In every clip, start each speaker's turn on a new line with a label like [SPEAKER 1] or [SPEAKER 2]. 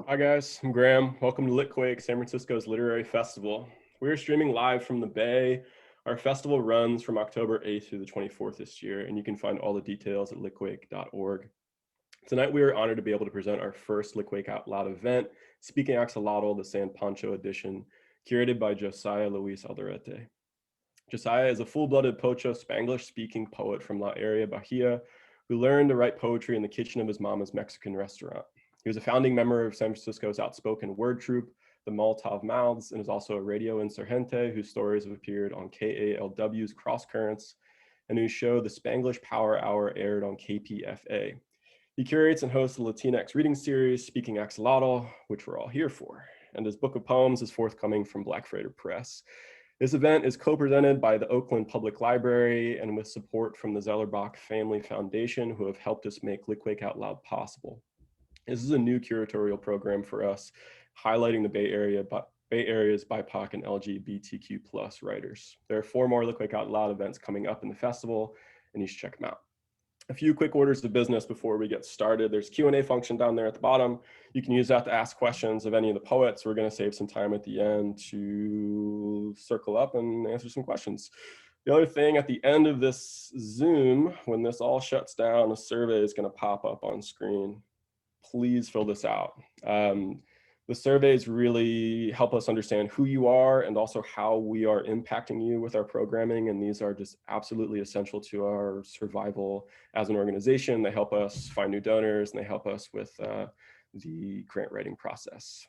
[SPEAKER 1] Hi guys, I'm Graham. Welcome to Litquake, San Francisco's literary festival. We are streaming live from the Bay. Our festival runs from October 8th through the 24th this year, and you can find all the details at litquake.org. Tonight we are honored to be able to present our first Litquake Out Loud event, Speaking AxolotI, the San Pancho edition, curated by Josiah Luis Alderete. Josiah is a full-blooded Pocho Spanglish-speaking poet from La Area, Bahia, who learned to write poetry in the kitchen of his mama's Mexican restaurant. He was a founding member of San Francisco's outspoken word troupe, the Molotov Mouths, and is also a radio insurgente whose stories have appeared on KALW's Cross Currents and whose show The Spanglish Power Hour aired on KPFA. He curates and hosts the Latinx reading series, Speaking AxolotI, which we're all here for, and his book of poems is forthcoming from Black Freighter Press. This event is co-presented by the Oakland Public Library and with support from the Zellerbach Family Foundation, who have helped us make Litquake Out Loud possible. This is a new curatorial program for us, highlighting the Bay Area's BIPOC and LGBTQ+ writers. There are 4 more Litquake Out Loud events coming up in the festival, and you should check them out. A few quick orders of business before we get started. There's a Q&A function down there at the bottom. You can use that to ask questions of any of the poets. We're going to save some time at the end to circle up and answer some questions. The other thing, at the end of this Zoom, when this all shuts down, a survey is going to pop up on screen. Please fill this out. The surveys really help us understand who you are and also how we are impacting you with our programming. And these are just absolutely essential to our survival as an organization. They help us find new donors and they help us with the grant writing process.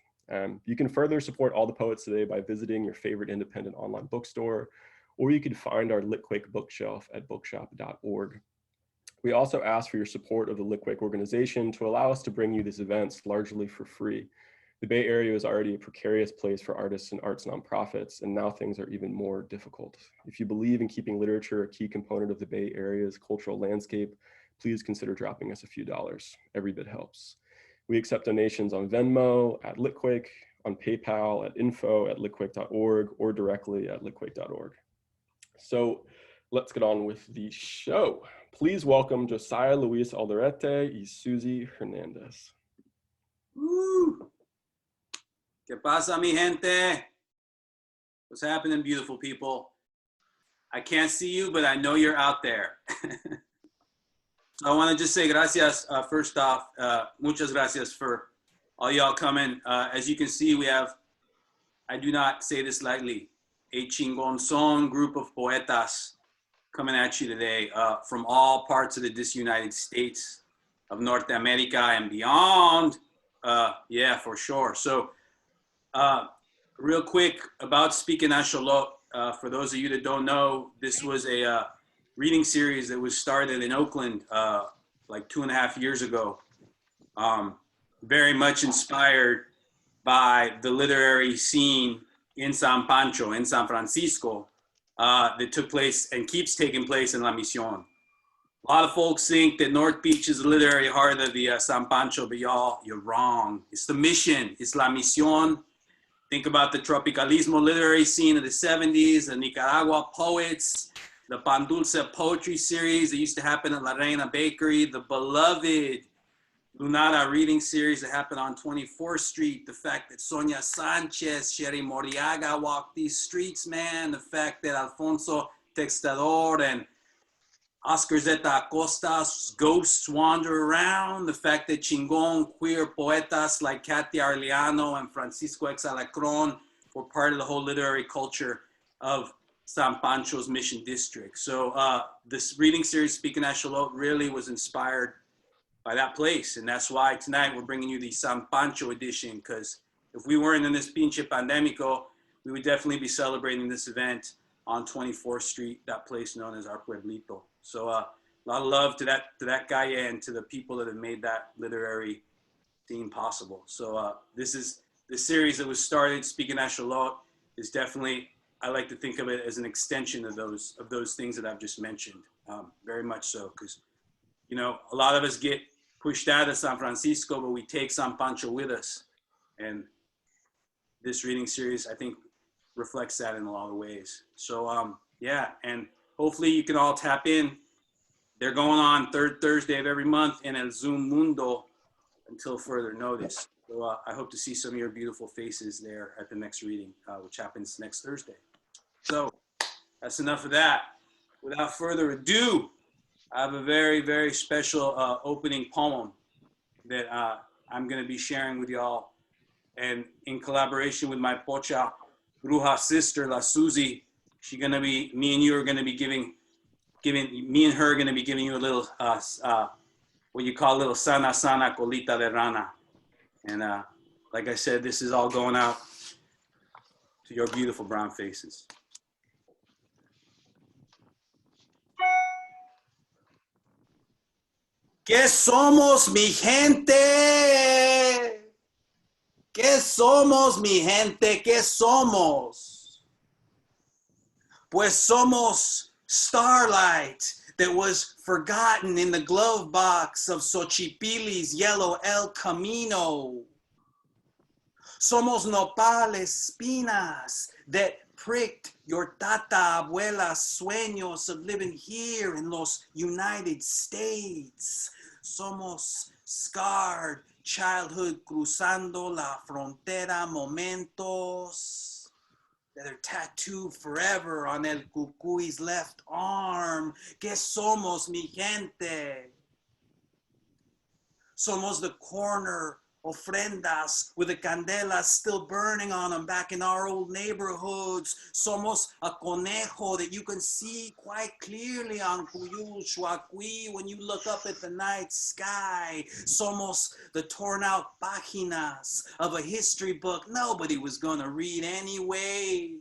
[SPEAKER 1] You can further support all the poets today by visiting your favorite independent online bookstore, or you can find our Litquake bookshelf at bookshop.org. We also ask for your support of the Litquake organization to allow us to bring you these events largely for free. The Bay Area is already a precarious place for artists and arts nonprofits, and now things are even more difficult. If you believe in keeping literature a key component of the Bay Area's cultural landscape, please consider dropping us a few dollars. Every bit helps. We accept donations on Venmo, at Litquake, on PayPal, at info@litquake.org, or directly at litquake.org. So let's get on with the show. Please welcome Josiah Luis Alderete y Susie Hernandez.
[SPEAKER 2] Woo! ¿Qué pasa, mi gente? What's happening, beautiful people? I can't see you, but I know you're out there. So I want to just say gracias. First off, muchas gracias for all y'all coming. As you can see, we have, I do not say this lightly, a chingon group of poetas coming at you today from all parts of the DisUnited States of North America and beyond. Yeah, for sure. So real quick about Speaking AxolotI. For those of you that don't know, this was a reading series that was started in Oakland like 2.5 years ago. Very much inspired by the literary scene in San Pancho, in San Francisco, that took place and keeps taking place in La Misión. A lot of folks think that North Beach is the literary heart of the San Pancho, but y'all, you're wrong. It's the mission, it's La Misión. Think about the Tropicalismo literary scene of the 70s, the Nicaragua poets, the Pan Dulce poetry series that used to happen at La Reina Bakery, the beloved Lunara reading series that happened on 24th Street, the fact that Sonia Sanchez, Sherry Moriaga walked these streets, man, the fact that Alfonso Textador and Oscar Zeta Acosta's ghosts wander around, the fact that chingon queer poetas like Katia Arellano and Francisco Exalacron were part of the whole literary culture of San Pancho's Mission District. So this reading series, Speaking AxolotI, really was inspired by that place. And that's why tonight we're bringing you the San Pancho edition, because if we weren't in this pinche pandemico, we would definitely be celebrating this event on 24th Street, that place known as our Pueblito. So a lot of love to that guy and to the people that have made that literary theme possible. So this series that was started, Speaking AxolotI, is definitely, I like to think of it as an extension of those things that I've just mentioned, very much so, because you know, a lot of us get pushed out of San Francisco, but we take San Pancho with us. And this reading series, I think, reflects that in a lot of ways. So yeah, and hopefully you can all tap in. They're going on third Thursday of every month in El Zoom Mundo until further notice. So I hope to see some of your beautiful faces there at the next reading, which happens next Thursday. So that's enough of that. Without further ado, I have a very, very special opening poem that I'm going to be sharing with y'all. And in collaboration with my pocha, bruja sister, La Susie, me and you are going to be giving me and her are going to be giving you a little, what you call a little sana colita de rana. And like I said, this is all going out to your beautiful brown faces. ¿Qué somos, mi gente? ¿Qué somos, mi gente? ¿Qué somos? Pues somos starlight that was forgotten in the glove box of Xochipilli's yellow El Camino. Somos nopales espinas that pricked your tata abuela's sueños of living here in los United States. Somos scarred childhood cruzando la frontera momentos that are tattooed forever on El Cucuy's left arm. ¿Qué somos, mi gente? Somos the corner ofrendas with the candelas still burning on them back in our old neighborhoods. Somos a conejo that you can see quite clearly on Cuyushhuacui when you look up at the night sky. Somos the torn out páginas of a history book nobody was gonna read anyway.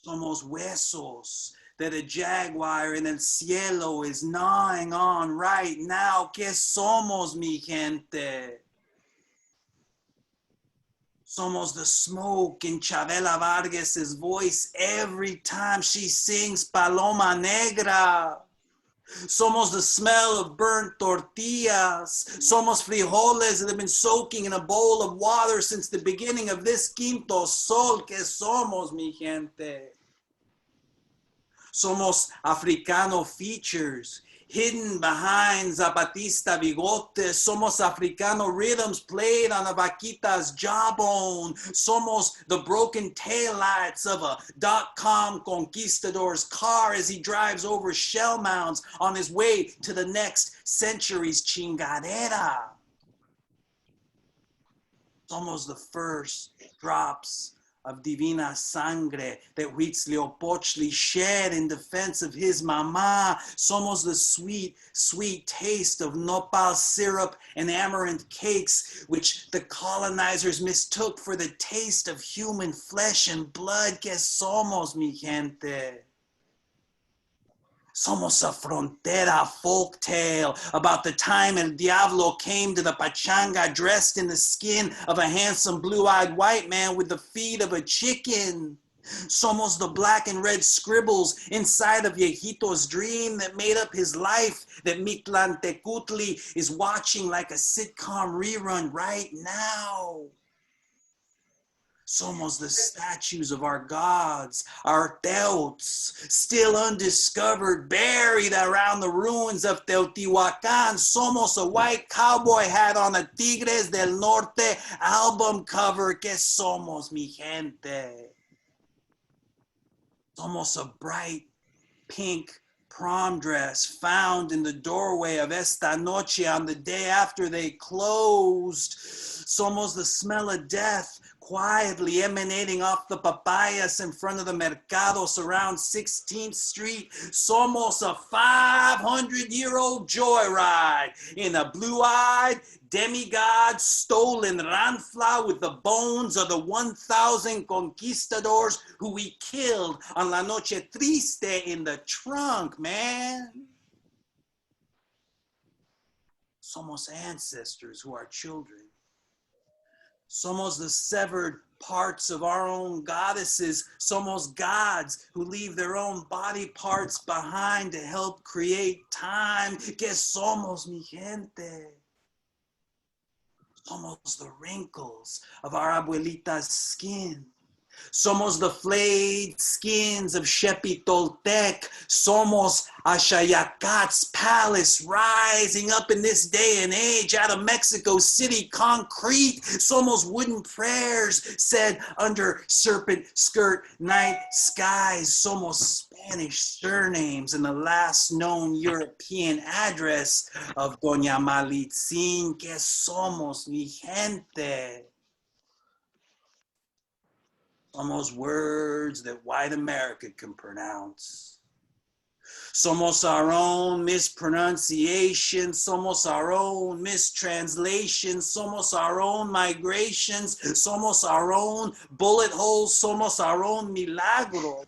[SPEAKER 2] Somos huesos that a jaguar in el cielo is gnawing on right now. ¿Qué somos, mi gente? Somos the smoke in Chavela Vargas's voice every time she sings Paloma Negra. Somos the smell of burnt tortillas. Somos frijoles that have been soaking in a bowl of water since the beginning of this quinto sol. ¿Qué somos, mi gente? Somos Africano features hidden behind Zapatista bigotes. Somos Africano rhythms played on a vaquita's jawbone. Somos the broken taillights of a .com conquistador's car as he drives over shell mounds on his way to the next century's chingadera. Somos the first drops of divina sangre that Huitzliopochtli shed in defense of his mama. Somos the sweet, sweet taste of nopal syrup and amaranth cakes, which the colonizers mistook for the taste of human flesh and blood. ¿Qué somos, mi gente? Somos a frontera folktale about the time El Diablo came to the pachanga dressed in the skin of a handsome blue-eyed white man with the feet of a chicken. Somos the black and red scribbles inside of Viejito's dream that made up his life that Mictlantecutli is watching like a sitcom rerun right now. Somos the statues of our gods, our teots, still undiscovered, buried around the ruins of Teotihuacan. Somos a white cowboy hat on a Tigres del Norte album cover. ¿Qué somos, mi gente? Somos a bright pink prom dress found in the doorway of Esta Noche on the day after they closed. Somos the smell of death quietly emanating off the papayas in front of the mercados around 16th Street. Somos a 500-year-old joyride in a blue-eyed demigod stolen ranfla with the bones of the 1,000 conquistadors who we killed on La Noche Triste in the trunk, man. Somos ancestors who are children. Somos the severed parts of our own goddesses. Somos gods who leave their own body parts behind to help create time. ¿Qué somos, mi gente? Somos the wrinkles of our abuelita's skin. Somos the flayed skins of Xepitoltec. Somos Axayacat's palace rising up in this day and age out of Mexico City concrete. Somos wooden prayers said under serpent skirt night skies. Somos Spanish surnames and the last known European address of Doña Malitzin. Que somos, mi gente? Somos words that white America can pronounce. Somos our own mispronunciation. Somos our own mistranslations. Somos our own migrations. Somos our own bullet holes. Somos our own milagros.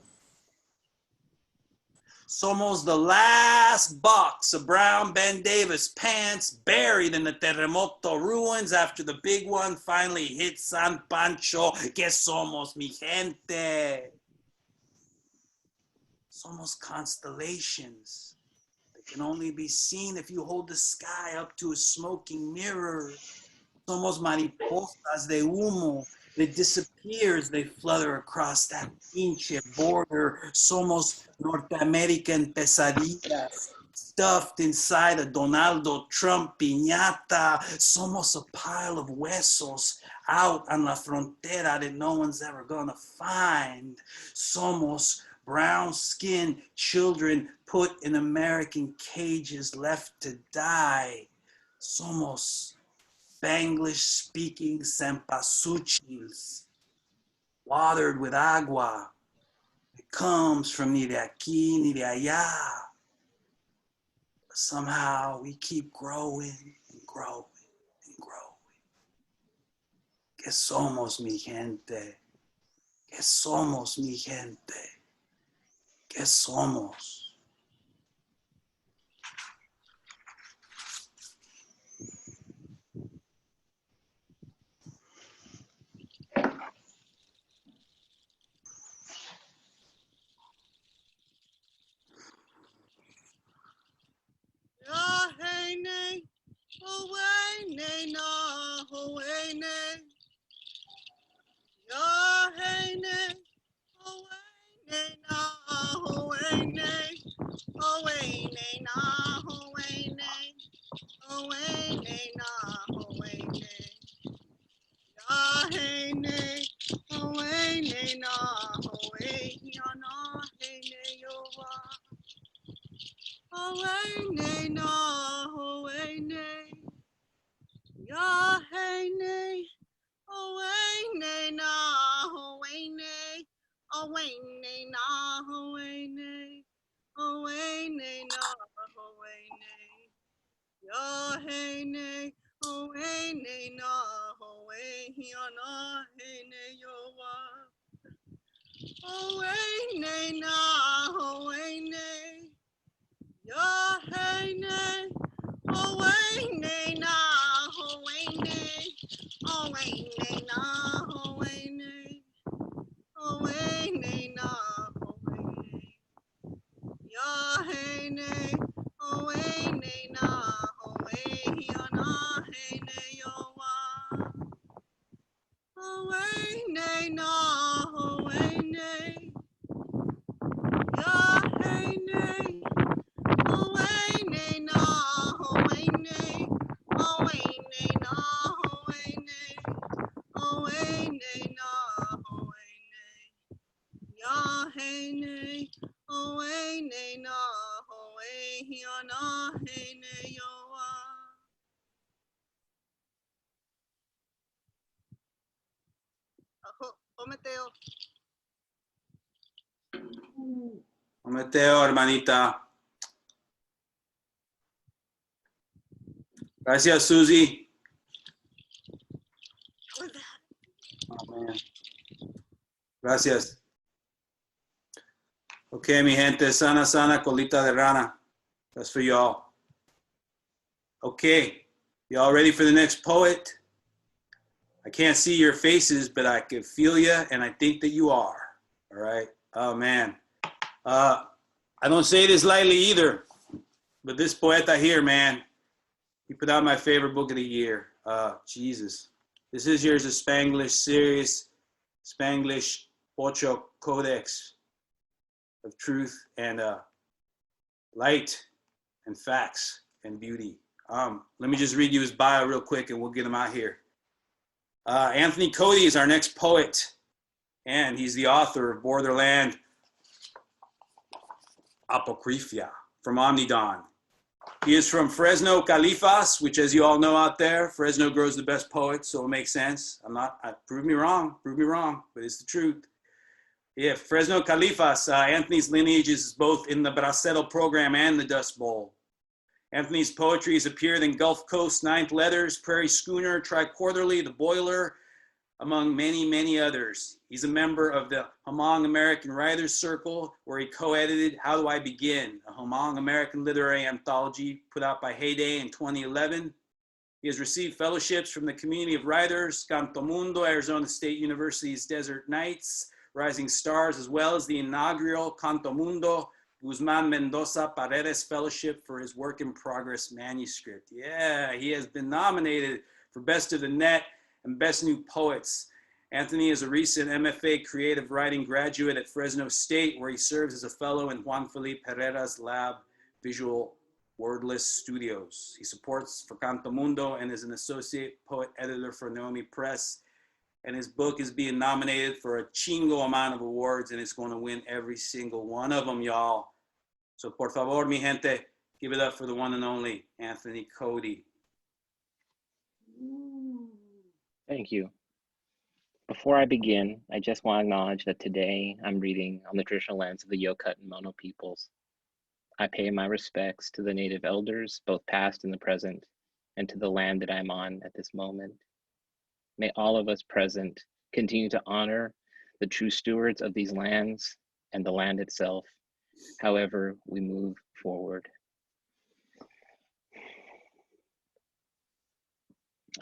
[SPEAKER 2] Somos the last box of brown Ben Davis pants buried in the terremoto ruins after the big one finally hit San Pancho. Que somos, mi gente? Somos constellations that can only be seen if you hold the sky up to a smoking mirror. Somos mariposas de humo that disappears, they flutter across that pinche border. Somos North American pesadillas stuffed inside a Donaldo Trump piñata. Somos a pile of huesos out on la frontera that no one's ever gonna find. Somos brown-skinned children put in American cages left to die. Somos Spanglish-speaking cempasúchils, watered with agua. It comes from ni de aquí ni de allá. But somehow we keep growing and growing and growing. Que somos, mi gente? Que somos, mi gente? Que somos? Mateo, hermanita. Gracias, Susie. Oh, man. Gracias. Okay, mi gente, sana, sana, colita de rana. That's for y'all. Okay, y'all ready for the next poet? I can't see your faces, but I can feel you, and I think that you are. All right? Oh, man. I don't say this lightly either, but this poeta here, man, he put out my favorite book of the year. Jesus. This is yours, a Spanglish series, Spanglish Ocho Codex of truth and light and facts and beauty. Let me just read you his bio real quick and we'll get him out here. Anthony Cody is our next poet, and he's the author of Borderland Acrophya from Omnidon. He is from Fresno, Califas, which, as you all know out there, Fresno grows the best poets, so it makes sense. Prove me wrong, but it's the truth. Yeah, Fresno, Califas. Anthony's lineage is both in the Bracero program and the Dust Bowl. Anthony's poetry has appeared in Gulf Coast, Ninth Leathers, Prairie Schooner, Tri-Quarterly, The Boiler, among many, many others. He's a member of the Hmong American Writers Circle, where he co-edited How Do I Begin, a Hmong American literary anthology put out by Heyday in 2011. He has received fellowships from the community of writers, Canto Mundo, Arizona State University's Desert Nights, Rising Stars, as well as the inaugural Canto Mundo Guzman Mendoza Paredes Fellowship for his work in progress manuscript. Yeah, he has been nominated for Best of the Net and Best New Poets. Anthony is a recent MFA Creative Writing graduate at Fresno State, where he serves as a fellow in Juan Felipe Herrera's lab, Visual Wordless Studios. He supports for Canto Mundo and is an associate poet editor for Naomi Press. And his book is being nominated for a chingo amount of awards, and it's going to win every single one of them, y'all. So por favor, mi gente, give it up for the one and only Anthony Cody.
[SPEAKER 3] Thank you. Before I begin, I just want to acknowledge that today I'm reading on the traditional lands of the Yokut and Mono peoples. I pay my respects to the native elders, both past and the present, and to the land that I'm on at this moment. May all of us present continue to honor the true stewards of these lands and the land itself, however we move forward.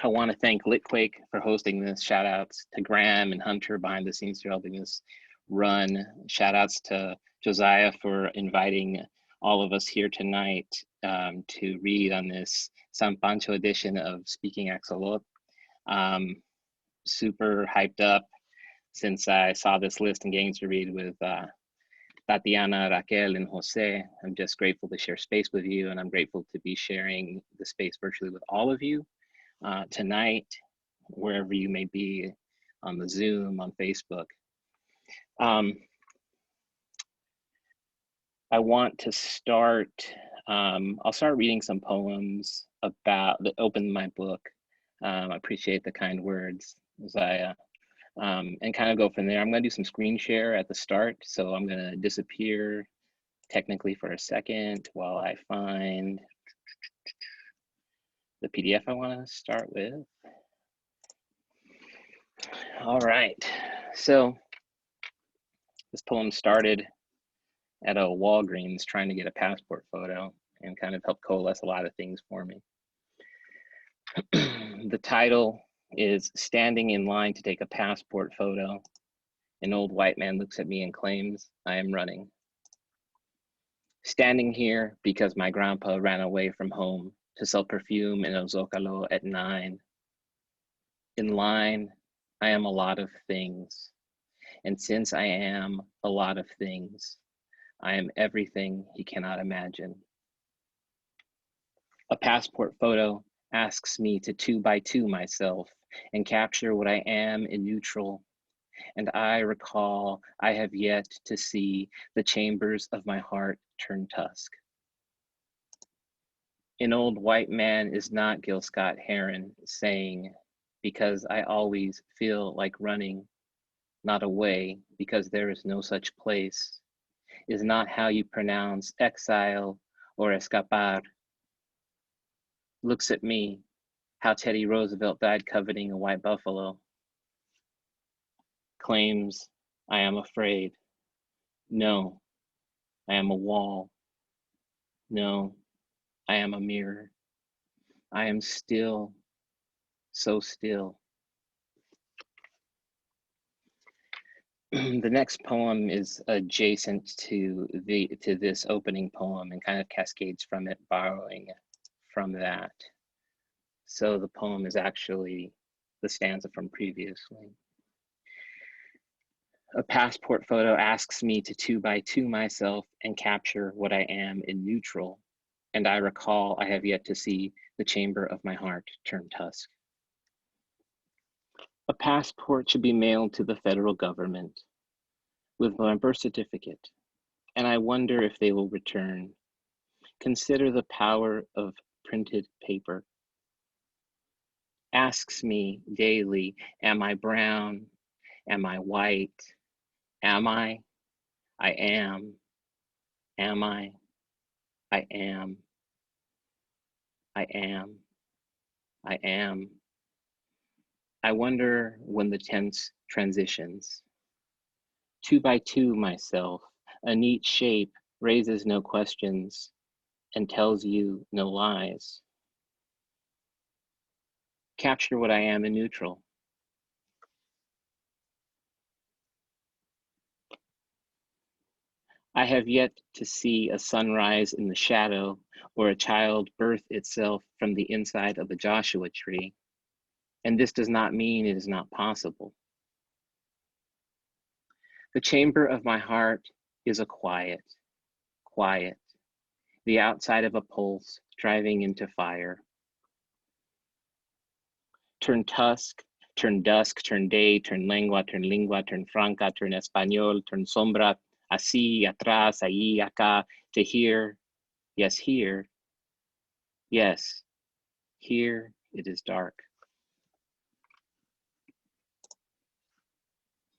[SPEAKER 3] I want to thank Litquake for hosting this. Shout outs to Graham and Hunter behind the scenes for helping us run. Shout outs to Josiah for inviting all of us here tonight to read on this San Pancho edition of Speaking Axolot. Super hyped up since I saw this list and getting to read with Tatiana, Raquel, and Jose. I'm just grateful to share space with you, and I'm grateful to be sharing the space virtually with all of you tonight, wherever you may be, on the Zoom, on Facebook. I want to start, I'll start reading some poems that open my book. I appreciate the kind words, Zaya, and kind of go from there. I'm going to do some screen share at the start, so I'm going to disappear technically for a second while I find the PDF I want to start with. All right, so this poem started at a Walgreens trying to get a passport photo and kind of helped coalesce a lot of things for me. The title is Standing in Line to Take a Passport Photo. An old white man looks at me and claims I am running. Standing here because my grandpa ran away from home to sell perfume in El Zocalo at 9. In line, I am a lot of things. And since I am a lot of things, I am everything he cannot imagine. A passport photo asks me to 2x2 myself and capture what I am in neutral. And I recall I have yet to see the chambers of my heart turn tusk. An old white man is not Gil Scott Heron saying, because I always feel like running, not away, because there is no such place, is not how you pronounce exile or escapar. Looks at me, how Teddy Roosevelt died coveting a white buffalo. Claims I am afraid. No, I am a wall. No, I am a mirror. I am still, so still. The next poem is adjacent to this opening poem and kind of cascades from it, borrowing from that. So the poem is actually the stanza from previously. A passport photo asks me to 2x2 myself and capture what I am in neutral. And I recall I have yet to see the chamber of my heart turn tusk. A passport should be mailed to the federal government with my birth certificate, and I wonder if they will return. Consider the power of printed paper. Asks me daily, am I brown? Am I white? Am I? I am. Am I? I am. I am. I am. I wonder when the tense transitions. 2x2 myself, a neat shape, raises no questions and tells you no lies. Capture what I am in neutral. I have yet to see a sunrise in the shadow or a child birth itself from the inside of the Joshua tree. And this does not mean it is not possible. The chamber of my heart is a quiet, the outside of a pulse driving into fire. Turn tusk, turn dusk, turn day, turn lengua, turn franca, turn español, turn sombra, así, atrás, ahí, acá, to hear, yes, here, yes, here it is dark.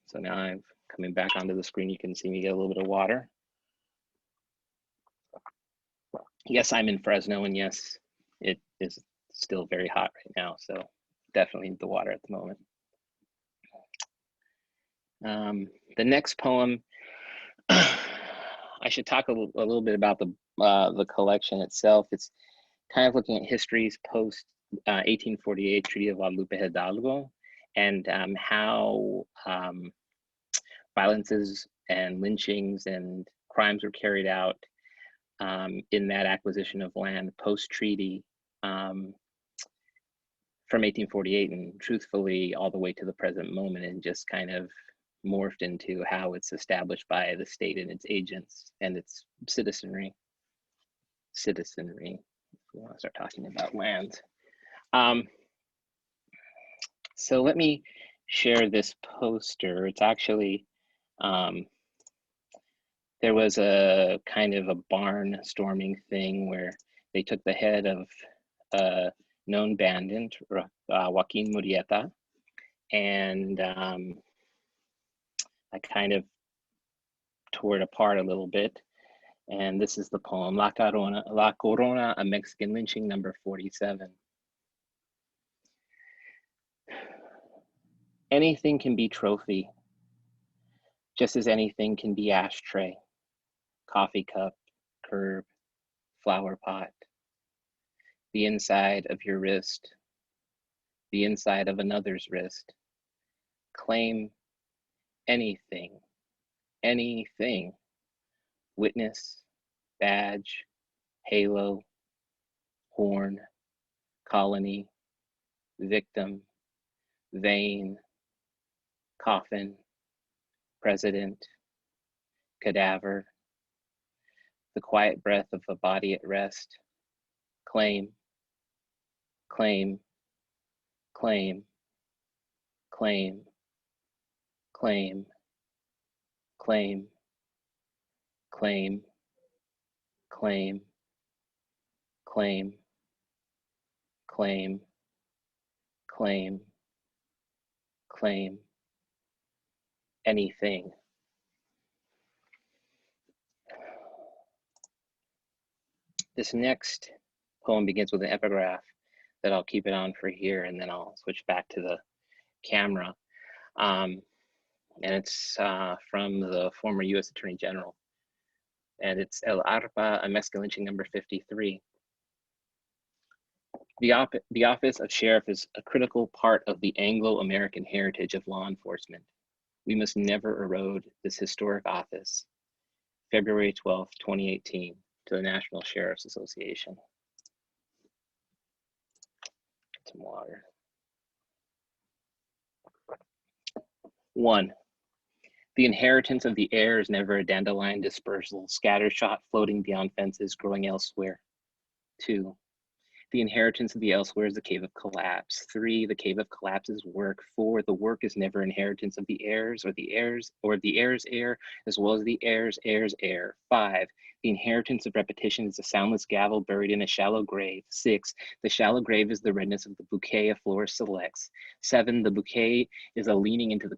[SPEAKER 3] So now I'm coming back onto the screen. You can see me get a little bit of water. Yes, I'm in Fresno, and yes, it is still very hot right now. So definitely need the water at the moment. The next poem, I should talk a little bit about the collection itself. It's kind of looking at history's post 1848 Treaty of Guadalupe Hidalgo, and how violences and lynchings and crimes were carried out in that acquisition of land post-treaty from 1848, and truthfully all the way to the present moment, and just kind of morphed into how it's established by the state and its agents and its citizenry. If we want to start talking about land. So let me share this poster. It's actually, there was a kind of a barn storming thing where they took the head of a known bandit, Joaquin Murrieta, and I kind of tore it apart a little bit. And this is the poem, La Corona, a Mexican lynching, number 47. Anything can be trophy, just as anything can be ashtray, coffee cup, curb, flower pot, the inside of your wrist, the inside of another's wrist. Claim anything, anything. Witness, badge, halo, horn, colony, victim, vein, coffin, president, cadaver, the quiet breath of a body at rest. Claim, claim, claim, claim, claim, claim, claim, claim, claim, claim, claim, claim, anything. This next poem begins with an epigraph that I'll keep it on for here, and then I'll switch back to the camera. And it's from the former U.S. Attorney General. And it's El Arpa, a Mexican lynching, number 53. The office of sheriff is a critical part of the Anglo-American heritage of law enforcement. We must never erode this historic office. February 12th, 2018, to the National Sheriff's Association. Some water. 1. The inheritance of the air is never a dandelion dispersal, scattershot floating beyond fences, growing elsewhere. 2. The inheritance of the elsewhere is the cave of collapse. 3. The cave of collapse is work. 4. The work is never inheritance of the heirs or the heirs or the heirs' heir, as well as the heirs' heirs' heir. 5. The inheritance of repetition is a soundless gavel buried in a shallow grave. 6. The shallow grave is the redness of the bouquet a florist selects. 7. The bouquet is a leaning into the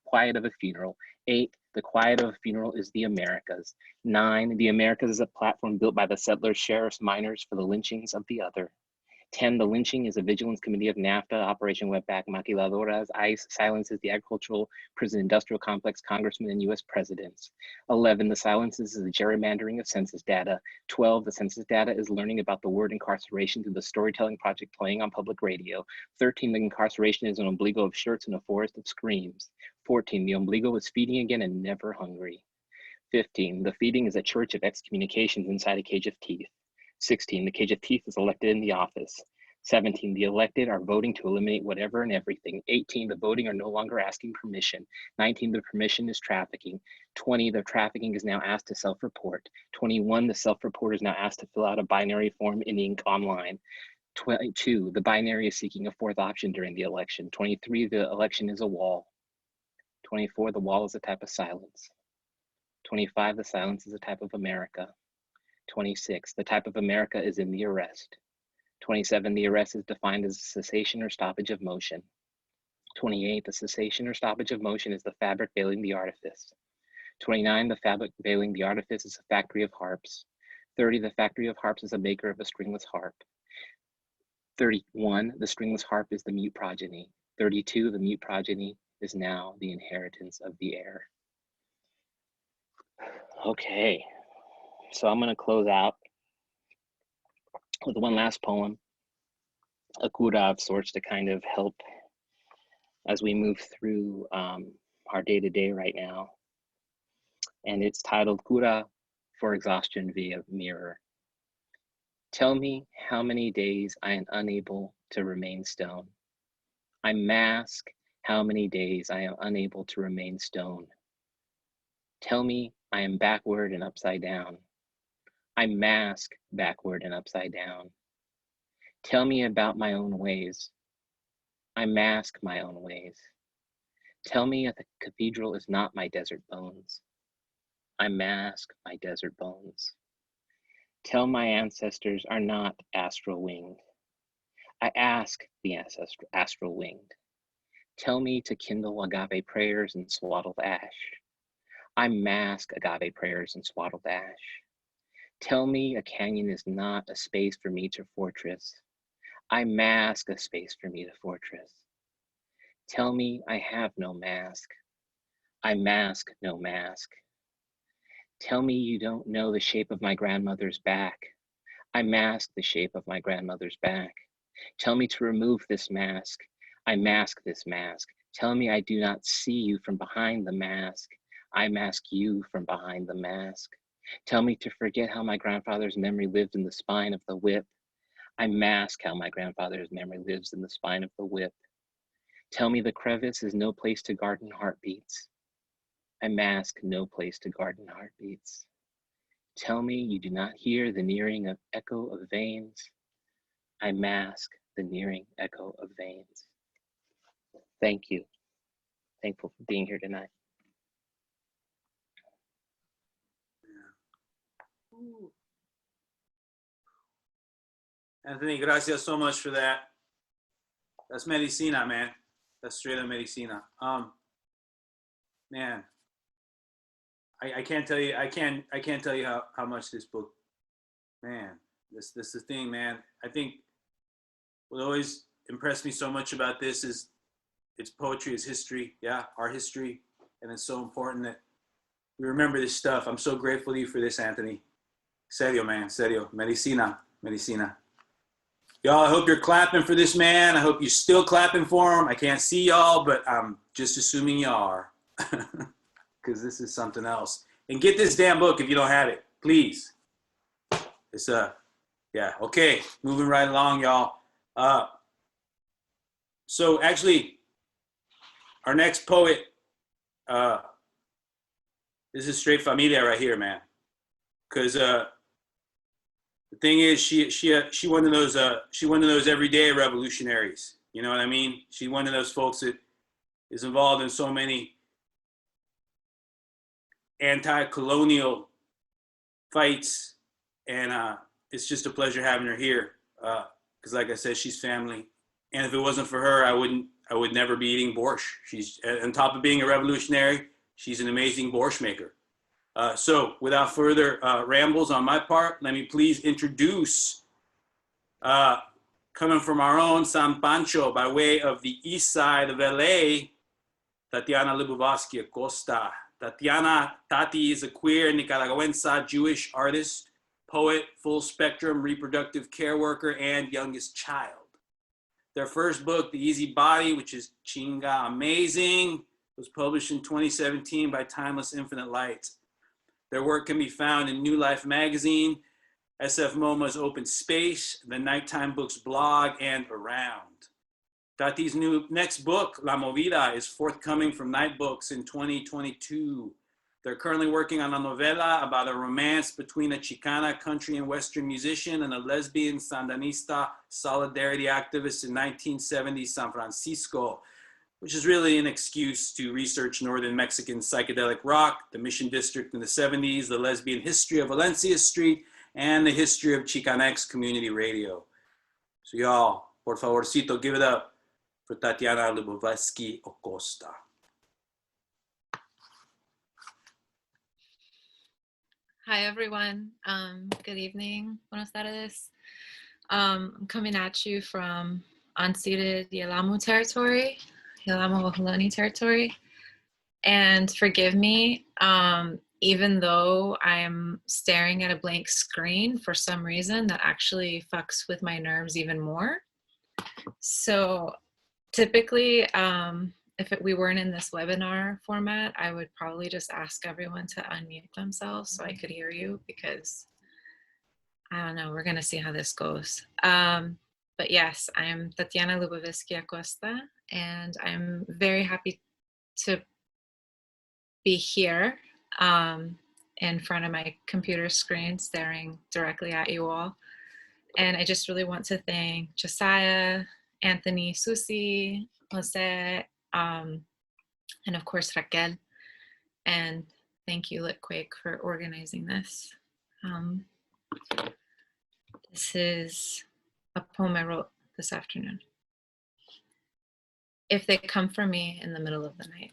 [SPEAKER 3] quiet of a funeral. 8. The quiet of a funeral is the Americas. 9. The Americas is a platform built by the settlers, sheriffs, miners for the lynchings of the other. 10. The lynching is a vigilance committee of NAFTA, Operation Wetback, Maquiladoras, ICE, silences the agricultural prison industrial complex, congressmen, and US presidents. 11. The silences is the gerrymandering of census data. 12. The census data is learning about the word incarceration through the storytelling project playing on public radio. 13. The incarceration is an ombligo of shirts in a forest of screams. 14. The ombligo is feeding again and never hungry. 15. The feeding is a church of excommunications inside a cage of teeth. 16. The cage of teeth is elected in the office. 17. The elected are voting to eliminate whatever and everything. 18. The voting are no longer asking permission. 19. The permission is trafficking. 20. The trafficking is now asked to self-report. 21. The self-report is now asked to fill out a binary form in ink online. 22. The binary is seeking a fourth option during the election. 23. The election is a wall. 24. The wall is a type of silence. 25. The silence is a type of America. 26. The type of America is in the arrest. 27. The arrest is defined as a cessation or stoppage of motion. 28. The cessation or stoppage of motion is the fabric veiling the artifice. 29. The fabric veiling the artifice is a factory of harps. 30. The factory of harps is a maker of a stringless harp. 31. The stringless harp is the mute progeny. 32. The mute progeny is now the inheritance of the air. Okay. So I'm going to close out with one last poem, a cura of sorts to kind of help as we move through our day-to-day right now. And it's titled Cura for Exhaustion via Mirror. Tell me how many days I am unable to remain stone. I mask how many days I am unable to remain stone. Tell me I am backward and upside down. I mask backward and upside down. Tell me about my own ways. I mask my own ways. Tell me that the cathedral is not my desert bones. I mask my desert bones. Tell my ancestors are not astral winged. I ask the astral winged. Tell me to kindle agave prayers and swaddled ash. I mask agave prayers and swaddled ash. Tell me a canyon is not a space for me to fortress. I mask a space for me to fortress. Tell me I have no mask. I mask no mask. Tell me you don't know the shape of my grandmother's back. I mask the shape of my grandmother's back. Tell me to remove this mask. I mask this mask. Tell me I do not see you from behind the mask. I mask you from behind the mask. Tell me to forget how my grandfather's memory lived in the spine of the whip. I mask how my grandfather's memory lives in the spine of the whip. Tell me the crevice is no place to garden heartbeats. I mask no place to garden heartbeats. Tell me you do not hear the nearing of echo of veins. I mask the nearing echo of veins. Thank you. Thankful for being here tonight.
[SPEAKER 2] Anthony, gracias so much for that. That's medicina, man. That's straight up medicina. Man, I can't tell you. I can't tell you how much this book, man. This is the thing, man. I think what always impressed me so much about this is its poetry is history. Yeah, our history, and it's so important that we remember this stuff. I'm so grateful to you for this, Anthony. Serio, man. Serio. Medicina. Medicina. Y'all, I hope you're clapping for this man. I hope you're still clapping for him. I can't see y'all, but I'm just assuming y'all are. Because this is something else. And get this damn book if you don't have it. Please. It's yeah. Okay. Moving right along, y'all. So actually, our next poet, This is straight familia right here, man. Because the thing is, she one of those everyday revolutionaries. You know what I mean? She's one of those folks that is involved in so many anti-colonial fights, and it's just a pleasure having her here. Because, like I said, she's family, and if it wasn't for her, I would never be eating borscht. She's on top of being a revolutionary. She's an amazing borscht maker. So without further rambles on my part, let me please introduce, coming from our own San Pancho by way of the east side of LA, Tatiana Acosta. Tatiana, Tati is a queer Nicaragüense Jewish artist, poet, full spectrum reproductive care worker, and youngest child. Their first book, The Easy Body, which is chinga amazing, was published in 2017 by Timeless Infinite Light. Their work can be found in New Life magazine, SF MoMA's Open Space, the Nighttime Books blog, and around. Tati's next book, La Movida, is forthcoming from Night Books in 2022. They're currently working on a novela about a romance between a Chicana country and Western musician and a lesbian Sandinista solidarity activist in 1970s San Francisco, which is really an excuse to research Northern Mexican psychedelic rock, the Mission District in the 70s, the lesbian history of Valencia Street, and the history of Chicanx community radio. So y'all, por favorcito, give it up for Tatiana Acosta.
[SPEAKER 4] Hi, everyone. Good evening. Buenas tardes. I'm coming at you from unceded Yelamu territory, Yelamu Ohlone territory. And forgive me, even though I'm staring at a blank screen for some reason that actually fucks with my nerves even more. So typically, if we weren't in this webinar format, I would probably just ask everyone to unmute themselves so I could hear you, because I don't know, we're gonna see how this goes. But yes, I'm Tatiana Acosta, and I'm very happy to be here in front of my computer screen, staring directly at you all. And I just really want to thank Josiah, Anthony, Susie, Jose, and of course Raquel, and thank you Litquake for organizing this. This is a poem I wrote this afternoon. If they come for me in the middle of the night.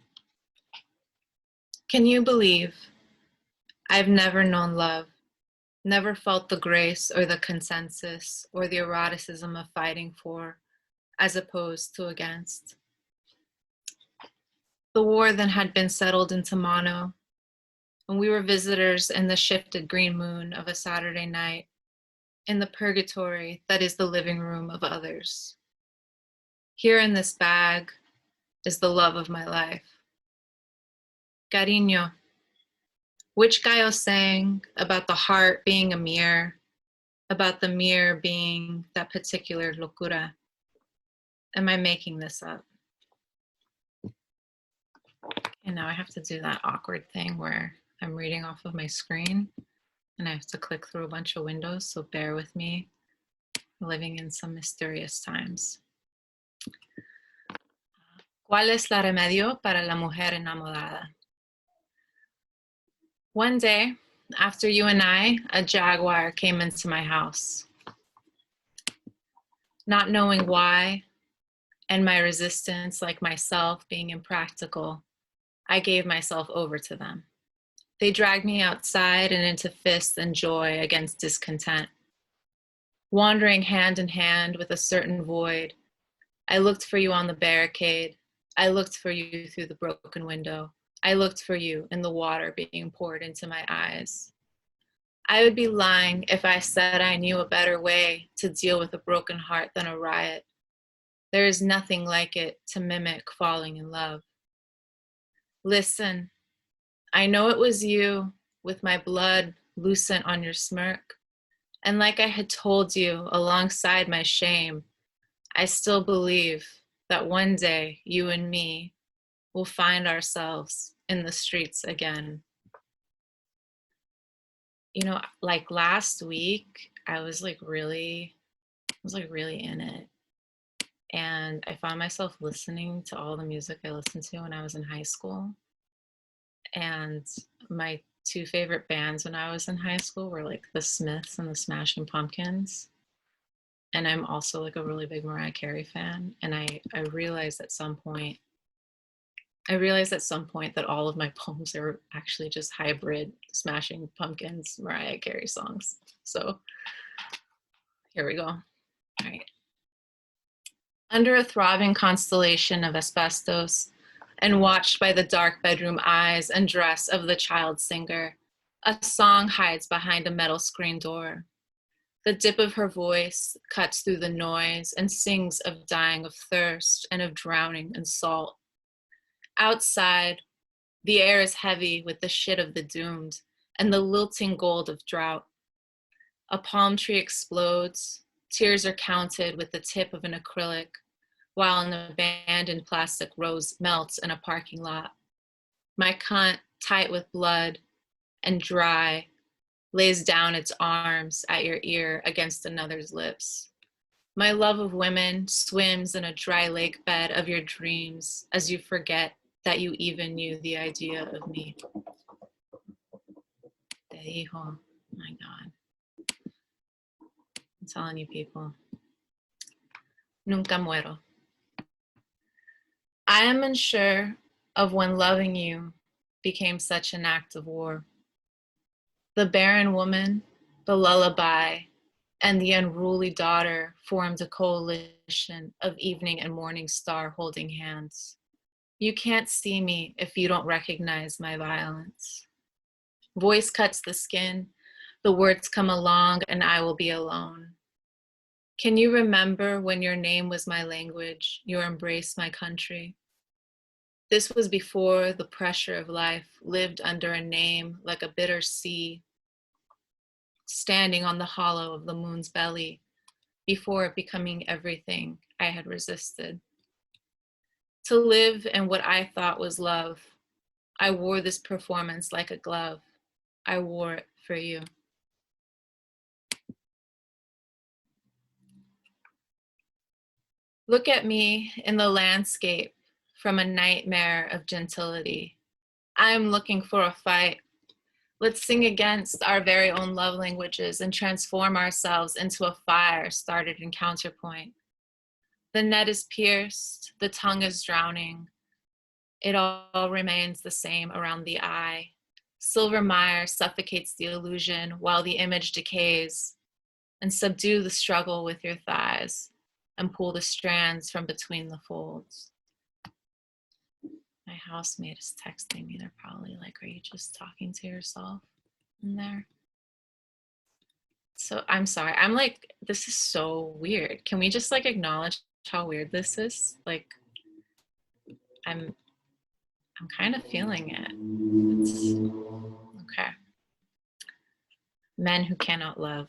[SPEAKER 4] Can you believe I've never known love, never felt the grace or the consensus or the eroticism of fighting for as opposed to against? The war then had been settled into mono, and we were visitors in the shifted green moon of a Saturday night, in the purgatory that is the living room of others. Here in this bag is the love of my life. Cariño, which Gallo sang about the heart being a mirror, about the mirror being that particular locura. Am I making this up? And now I have to do that awkward thing where I'm reading off of my screen and I have to click through a bunch of windows, so bear with me. We're living in some mysterious times. ¿Cuál es la remedio para la mujer enamorada? One day, after you and I, a jaguar came into my house. Not knowing why, and my resistance, like myself, being impractical, I gave myself over to them. They dragged me outside and into fists and joy against discontent. Wandering hand in hand with a certain void, I looked for you on the barricade. I looked for you through the broken window. I looked for you in the water being poured into my eyes. I would be lying if I said I knew a better way to deal with a broken heart than a riot. There is nothing like it to mimic falling in love. Listen, I know it was you with my blood lucent on your smirk. And like I had told you alongside my shame, I still believe that one day you and me will find ourselves in the streets again. you know, like last week, I was really in it. And I found myself listening to all the music I listened to when I was in high school. And my two favorite bands when I was in high school were like the Smiths and the Smashing Pumpkins. And I'm also like a really big Mariah Carey fan. And I realized at some point that all of my poems are actually just hybrid Smashing Pumpkins, Mariah Carey songs. So here we go. All right. Under a throbbing constellation of asbestos, and watched by the dark bedroom eyes and dress of the child singer, a song hides behind a metal screen door. The dip of her voice cuts through the noise and sings of dying of thirst and of drowning in salt. Outside, the air is heavy with the shit of the doomed and the lilting gold of drought. A palm tree explodes, tears are counted with the tip of an acrylic, while an abandoned plastic rose melts in a parking lot. My cunt, tight with blood and dry, lays down its arms at your ear against another's lips. My love of women swims in a dry lake bed of your dreams as you forget that you even knew the idea of me. Te dijo, my God. I'm telling you people. Nunca muero. I am unsure of when loving you became such an act of war. The barren woman, the lullaby, and the unruly daughter formed a coalition of evening and morning star holding hands. You can't see me if you don't recognize my violence. Voice cuts the skin, the words come along, and I will be alone. Can you remember when your name was my language, your embrace my country? This was before the pressure of life lived under a name like a bitter sea, standing on the hollow of the moon's belly, before becoming everything I had resisted. To live in what I thought was love, I wore this performance like a glove. I wore it for you. Look at me in the landscape from a nightmare of gentility. I am looking for a fight. Let's sing against our very own love languages and transform ourselves into a fire started in counterpoint. The net is pierced, the tongue is drowning. It all remains the same around the eye. Silver mire suffocates the illusion while the image decays. And subdue the struggle with your thighs and pull the strands from between the folds. My housemate is texting me. They're probably like, are you just talking to yourself in there? So I'm sorry. I'm like, this is so weird. Can we just like acknowledge how weird this is? Like, I'm kind of feeling it. Okay. Men who cannot love.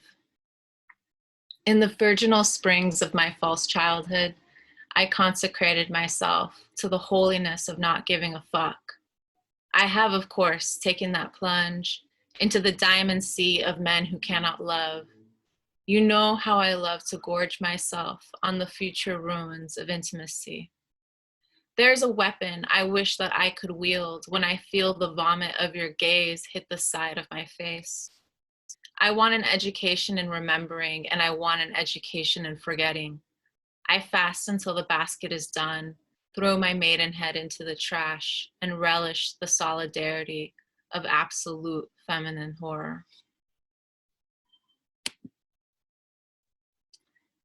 [SPEAKER 4] In the virginal springs of my false childhood, I consecrated myself to the holiness of not giving a fuck. I have, of course, taken that plunge into the diamond sea of men who cannot love. You know how I love to gorge myself on the future ruins of intimacy. There's a weapon I wish that I could wield when I feel the vomit of your gaze hit the side of my face. I want an education in remembering, and I want an education in forgetting. I fast until the basket is done, throw my maidenhead into the trash, and relish the solidarity of absolute feminine horror.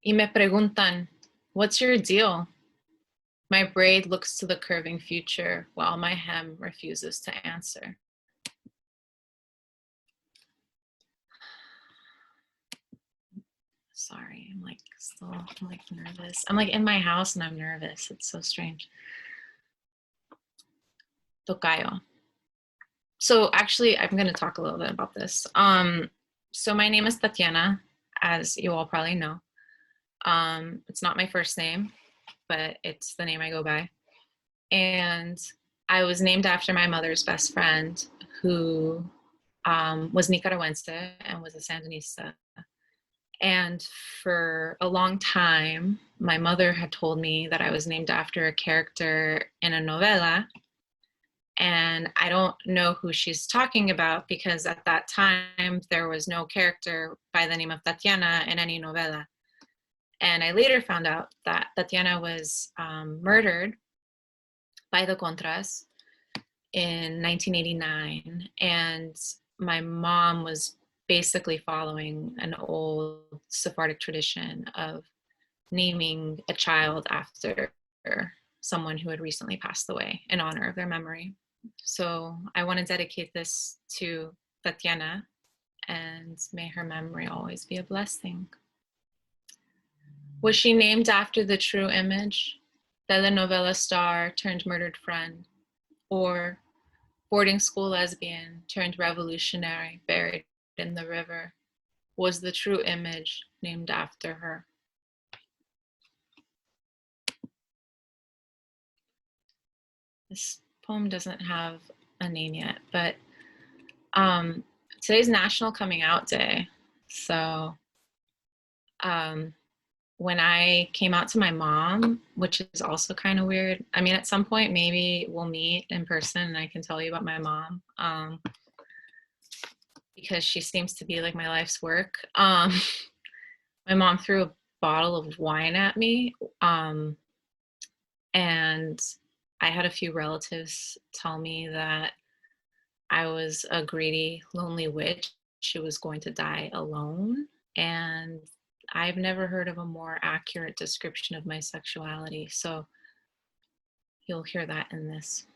[SPEAKER 4] Y me preguntan, what's your deal? My braid looks to the curving future while my hem refuses to answer. Sorry, I'm nervous. I'm like in my house and I'm nervous. It's so strange. Tocayo. So actually, I'm going to talk a little bit about this. So my name is Tatiana, as you all probably know. It's not my first name, but it's the name I go by. And I was named after my mother's best friend, who was Nicaragüense and was a Sandinista. And for a long time, my mother had told me that I was named after a character in a novela. And I don't know who she's talking about because at that time, there was no character by the name of Tatiana in any novela. And I later found out that Tatiana was murdered by the Contras in 1989. And my mom was basically following an old Sephardic tradition of naming a child after someone who had recently passed away in honor of their memory. So I want to dedicate this to Tatiana, and may her memory always be a blessing. Was she named after the true image, telenovela star turned murdered friend, or boarding school lesbian turned revolutionary buried in the river? Was the true image named after her? This poem doesn't have a name yet, but today's National Coming Out Day. So when I came out to my mom, which is also kind of weird. I mean, at some point, maybe we'll meet in person and I can tell you about my mom, because she seems to be like my life's work. My mom threw a bottle of wine at me, and I had a few relatives tell me that I was a greedy, lonely witch who was going to die alone. And I've never heard of a more accurate description of my sexuality. So you'll hear that in this.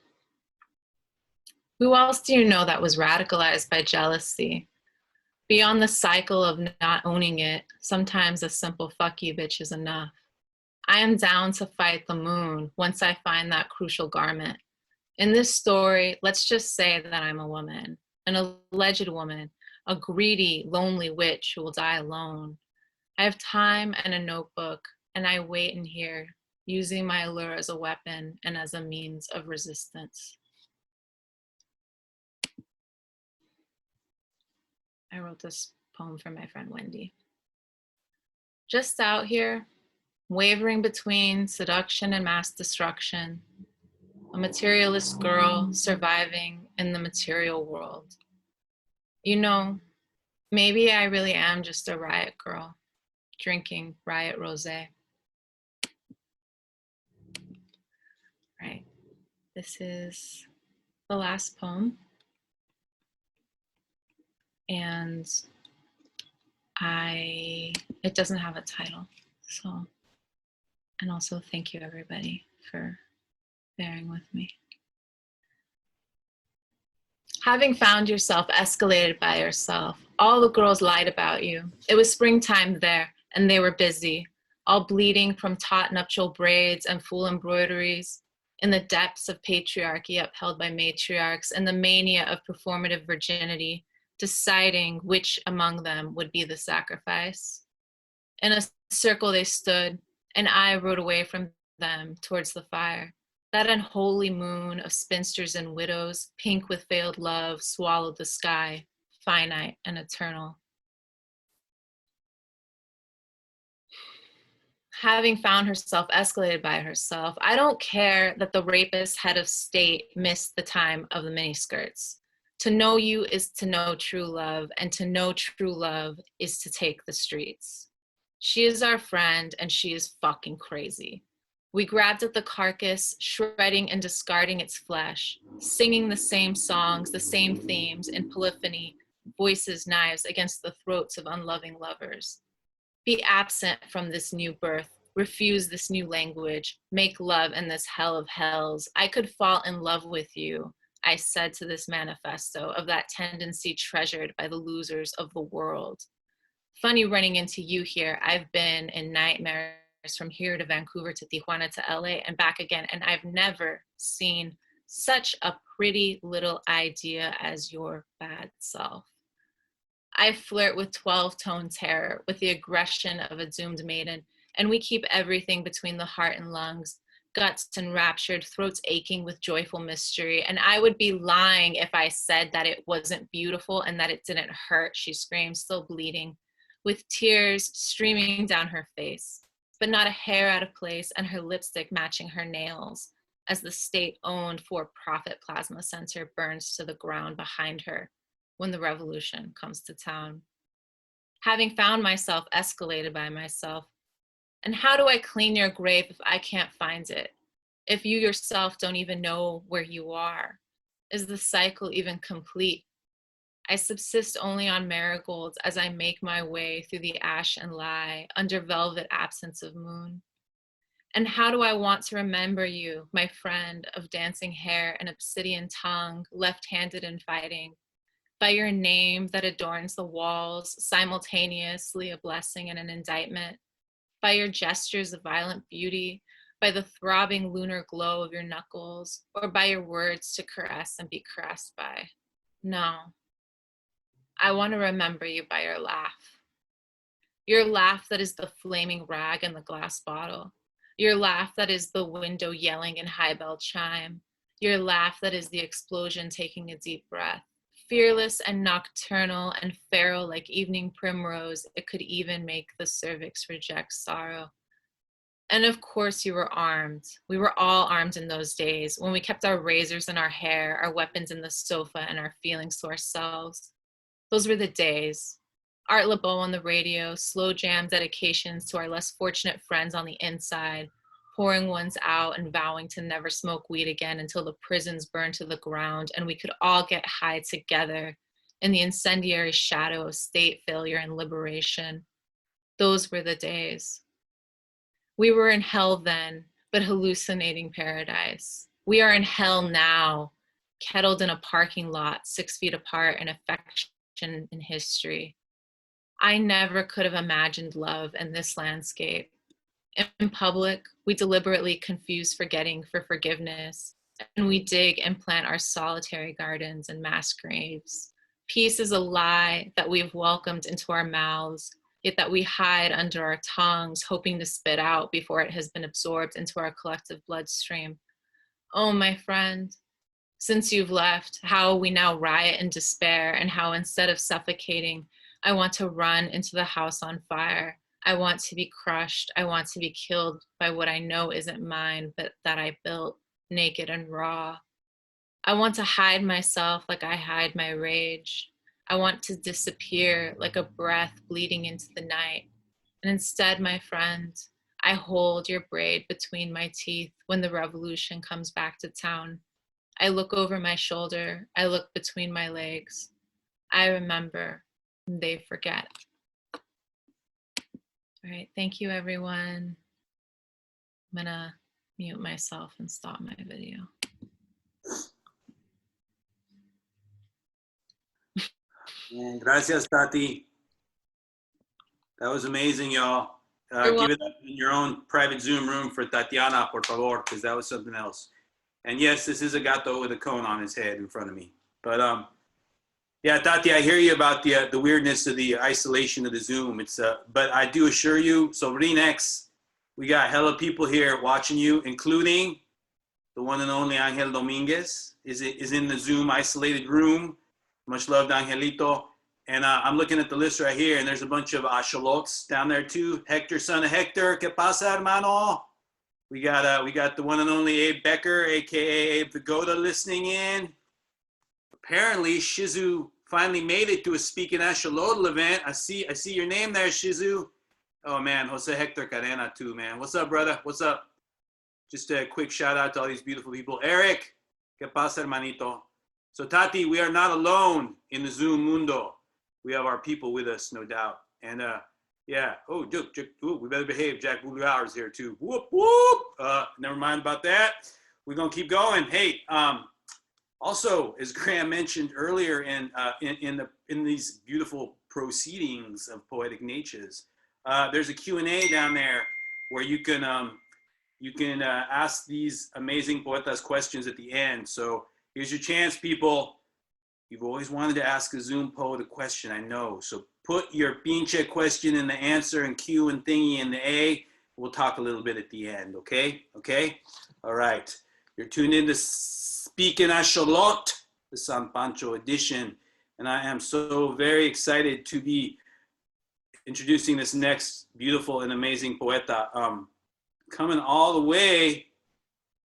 [SPEAKER 4] Who else do you know that was radicalized by jealousy? Beyond the cycle of not owning it, sometimes a simple fuck you bitch is enough. I am down to fight the moon once I find that crucial garment. In this story, let's just say that I'm a woman, an alleged woman, a greedy, lonely witch who will die alone. I have time and a notebook, and I wait in here, using my allure as a weapon and as a means of resistance. I wrote this poem for my friend Wendy. Just out here, wavering between seduction and mass destruction, a materialist girl surviving in the material world. You know, maybe I really am just a riot girl, drinking riot rosé. Right, this is the last poem. And it doesn't have a title, so, and also thank you everybody for bearing with me. Having found yourself escalated by yourself, all the girls lied about you. It was springtime there, and they were busy, all bleeding from taut nuptial braids and fool embroideries, in the depths of patriarchy upheld by matriarchs and the mania of performative virginity, deciding which among them would be the sacrifice. In a circle they stood, and I rode away from them towards the fire. That unholy moon of spinsters and widows, pink with veiled love, swallowed the sky, finite and eternal. Having found herself escalated by herself, I don't care that the rapist head of state missed the time of the miniskirts. To know you is to know true love, and to know true love is to take the streets. She is our friend, and she is fucking crazy. We grabbed at the carcass, shredding and discarding its flesh, singing the same songs, the same themes in polyphony, voices, knives against the throats of unloving lovers. Be absent from this new birth, refuse this new language, make love in this hell of hells. I could fall in love with you, I said to this manifesto of that tendency treasured by the losers of the world. Funny running into you here. I've been in nightmares from here to Vancouver to Tijuana to LA and back again, and I've never seen such a pretty little idea as your bad self. I flirt with 12-tone terror, with the aggression of a doomed maiden, and we keep everything between the heart and lungs, guts enraptured, throats aching with joyful mystery. And I would be lying if I said that it wasn't beautiful and that it didn't hurt, she screamed, still bleeding, with tears streaming down her face, but not a hair out of place and her lipstick matching her nails as the state-owned for-profit plasma center burns to the ground behind her when the revolution comes to town. Having found myself escalated by myself, and how do I clean your grave if I can't find it? If you yourself don't even know where you are? Is the cycle even complete? I subsist only on marigolds as I make my way through the ash and lie under velvet absence of moon. And how do I want to remember you, my friend of dancing hair and obsidian tongue, left-handed in fighting, by your name that adorns the walls, simultaneously a blessing and an indictment, by your gestures of violent beauty, by the throbbing lunar glow of your knuckles, or by your words to caress and be caressed by. No, I want to remember you by your laugh. Your laugh that is the flaming rag in the glass bottle. Your laugh that is the window yelling in high bell chime. Your laugh that is the explosion taking a deep breath. Fearless and nocturnal and feral like evening primrose, it could even make the cervix reject sorrow. And of course you were armed. We were all armed in those days when we kept our razors in our hair, our weapons in the sofa, and our feelings to ourselves. Those were the days. Art LeBeau on the radio, slow jam dedications to our less fortunate friends on the inside, pouring ones out and vowing to never smoke weed again until the prisons burned to the ground and we could all get high together in the incendiary shadow of state failure and liberation. Those were the days. We were in hell then, but hallucinating paradise. We are in hell now, kettled in a parking lot, 6 feet apart in affection and history. I never could have imagined love in this landscape. In public, we deliberately confuse forgetting for forgiveness, and we dig and plant our solitary gardens and mass graves. Peace is a lie that we've welcomed into our mouths, yet that we hide under our tongues, hoping to spit out before it has been absorbed into our collective bloodstream. Oh, my friend, since you've left, how we now riot in despair, and how instead of suffocating, I want to run into the house on fire. I want to be crushed. I want to be killed by what I know isn't mine, but that I built, naked and raw. I want to hide myself like I hide my rage. I want to disappear like a breath bleeding into the night. And instead, my friend, I hold your braid between my teeth when the revolution comes back to town. I look over my shoulder. I look between my legs. I remember. They forget. All right, thank you, everyone. I'm gonna mute myself and stop my video.
[SPEAKER 2] Gracias, Tati. That was amazing, y'all. Give it up in your own private Zoom room for Tatiana, por favor, because that was something else. And yes, this is a gato with a cone on his head in front of me. But yeah, Tati, I hear you about the weirdness of the isolation of the Zoom. It's but I do assure you, Sobrinex, we got hella people here watching you, including the one and only Angel Dominguez is in the Zoom isolated room. Much love, Angelito. And I'm looking at the list right here, and there's a bunch of axolots down there too. Hector, son of Hector, ¿qué pasa, hermano? We got the one and only Abe Becker, aka Abe Vigoda, listening in. Apparently, Shizu finally made it to a Speaking Axolotl event. I see your name there, Shizu. Oh man, Jose Hector Cadena too, man. What's up, brother? What's up? Just a quick shout out to all these beautiful people. Eric, ¿qué pasa, hermanito? So Tati, we are not alone in the Zoom mundo. We have our people with us, no doubt. And yeah, oh, we better behave. Jack Bouliard is here too. Whoop, whoop. Never mind about that. We're gonna keep going. Hey, also, as Graham mentioned earlier in these beautiful proceedings of Poetic Natures, there's a Q&A down there where you can ask these amazing poetas questions at the end. So here's your chance, people. You've always wanted to ask a Zoom poet a question, I know. So put your pinche question in the answer and Q and thingy in the A. We'll talk a little bit at the end, okay? Okay? All right. You're tuned in to Speaking Axolot, the San Pancho edition. And I am so very excited to be introducing this next beautiful and amazing poeta. Coming all the way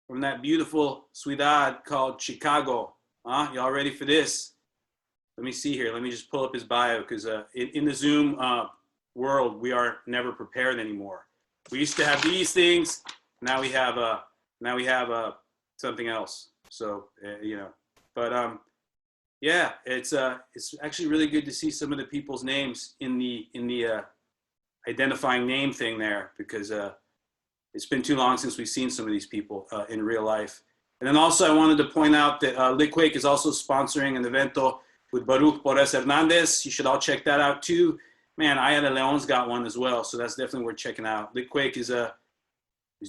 [SPEAKER 2] from that beautiful ciudad called Chicago. Y'all ready for this? Let me see here. Let me just pull up his bio because in the Zoom world, we are never prepared anymore. We used to have these things. Now we have something else. So you know, but yeah, it's actually really good to see some of the people's names in the identifying name thing there, because it's been too long since we've seen some of these people in real life. And then also I wanted to point out that Litquake is also sponsoring an evento with Baruch Porres Hernandez. You should all check that out too. Man, Aya de Leon's got one as well, so that's definitely worth checking out. Litquake is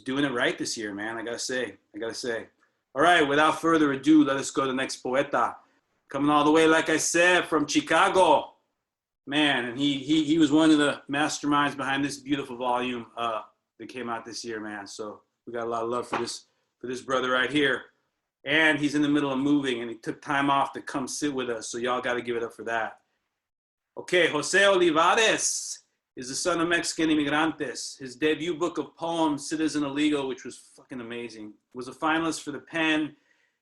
[SPEAKER 2] doing it right this year, man. I gotta say. All right, without further ado, let us go to the next poeta. Coming all the way, like I said, from Chicago. Man, and he was one of the masterminds behind this beautiful volume that came out this year, man. So we got a lot of love for this brother right here. And he's in the middle of moving, and he took time off to come sit with us. So y'all got to give it up for that. Okay, Jose Olivarez is the son of Mexican immigrantes. His debut book of poems, Citizen Illegal, which was fucking amazing, was a finalist for the Penn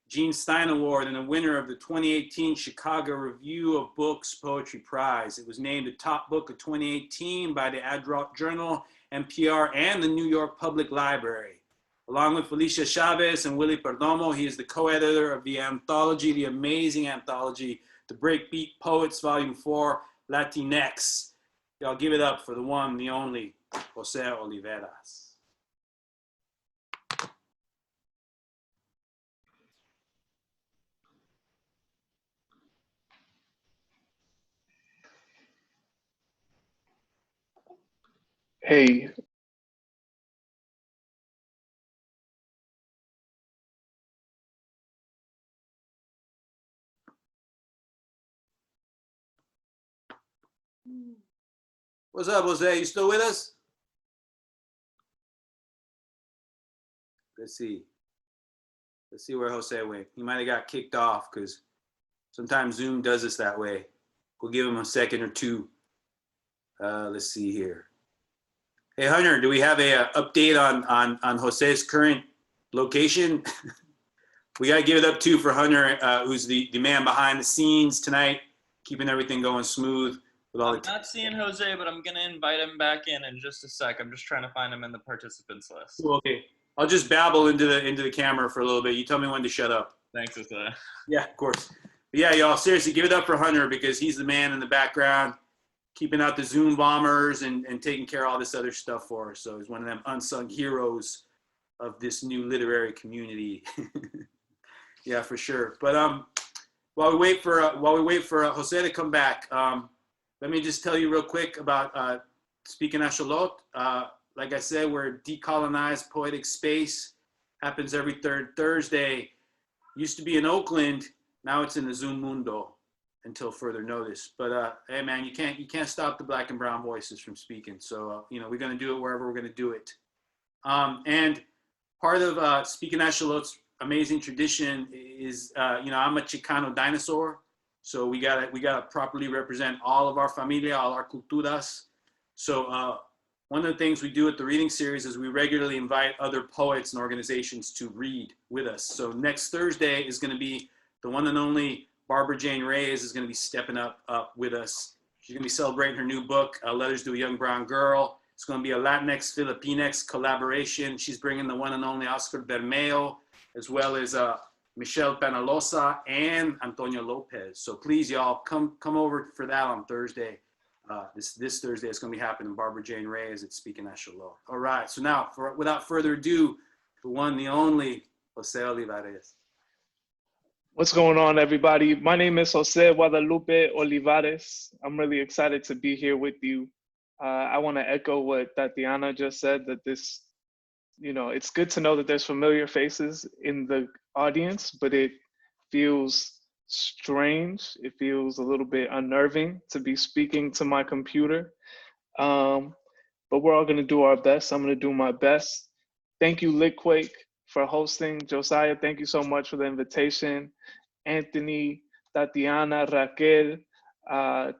[SPEAKER 2] Gene Stein Award and a winner of the 2018 Chicago Review of Books Poetry Prize. It was named the top book of 2018 by the Adroit Journal, NPR, and the New York Public Library. Along with Felicia Chavez and Willie Perdomo, he is the co-editor of the anthology, the amazing anthology, The Breakbeat Poets, Volume 4, Latinx. Y'all give it up for the one, the only, Jose Olivarez.
[SPEAKER 5] Hey,
[SPEAKER 2] What's up, Jose? You still with us? Let's see where Jose went. He might have got kicked off because sometimes Zoom does this that way. We'll give him a second or two. Let's see here. Hey, Hunter, do we have a update on Jose's current location? We got to give it up too for Hunter, who's the man behind the scenes tonight, keeping everything going smooth.
[SPEAKER 6] I'm not seeing Jose, but I'm going to invite him back in just a sec. I'm just trying to find him in the participants list.
[SPEAKER 2] Okay. I'll just babble into the camera for a little bit. You tell me when to shut up.
[SPEAKER 6] Thanks, Jose.
[SPEAKER 2] Yeah, of course. But yeah, y'all, seriously, give it up for Hunter because he's the man in the background, keeping out the Zoom bombers and taking care of all this other stuff for us. So he's one of them unsung heroes of this new literary community. Yeah, for sure. But while we wait for Jose to come back, let me just tell you real quick about Speaking Axolot. Like I said, we're a decolonized poetic space. Happens every third Thursday. Used to be in Oakland. Now it's in the Zoom Mundo until further notice. But hey, man, you can't stop the black and brown voices from speaking. So you know, we're gonna do it wherever we're gonna do it. And part of Speaking Axolot's amazing tradition is, you know, I'm a Chicano dinosaur. So we gotta properly represent all of our familia, all our culturas. So one of the things we do at the reading series is we regularly invite other poets and organizations to read with us. So next Thursday is going to be the one and only Barbara Jane Reyes is going to be stepping up with us. She's going to be celebrating her new book, Letters to a Young Brown Girl. It's going to be a Latinx, Filipinx collaboration. She's bringing the one and only Oscar Bermeo, as well as Michelle Penalosa and Antonio Lopez. So please, y'all, come over for that on Thursday. This Thursday, it's going to be happening. Barbara Jane Reyes at Speaking Axolot. All right. So now, without further ado, the one, the only, Jose Olivarez.
[SPEAKER 5] what's going on, everybody? My name is Jose Guadalupe Olivarez. I'm really excited to be here with you. I want to echo what Tatiana just said, that this, you know, it's good to know that there's familiar faces in the audience, but it feels strange. It feels a little bit unnerving to be speaking to my computer. but we're all gonna do our best. I'm gonna do my best. Thank you, Litquake, for hosting. Josiah, thank you so much for the invitation. Anthony, Tatiana, Raquel,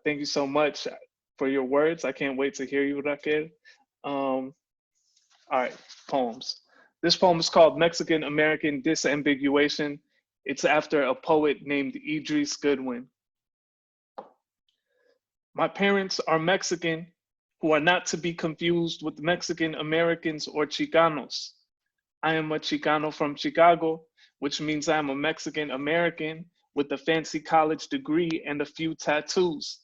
[SPEAKER 5] thank you so much for your words. I can't wait to hear you, Raquel. All right, poems. This poem is called Mexican American Disambiguation. It's after a poet named Idris Goodwin. My parents are Mexican, who are not to be confused with Mexican Americans or Chicanos. I am a Chicano from Chicago, which means I am a Mexican American with a fancy college degree and a few tattoos.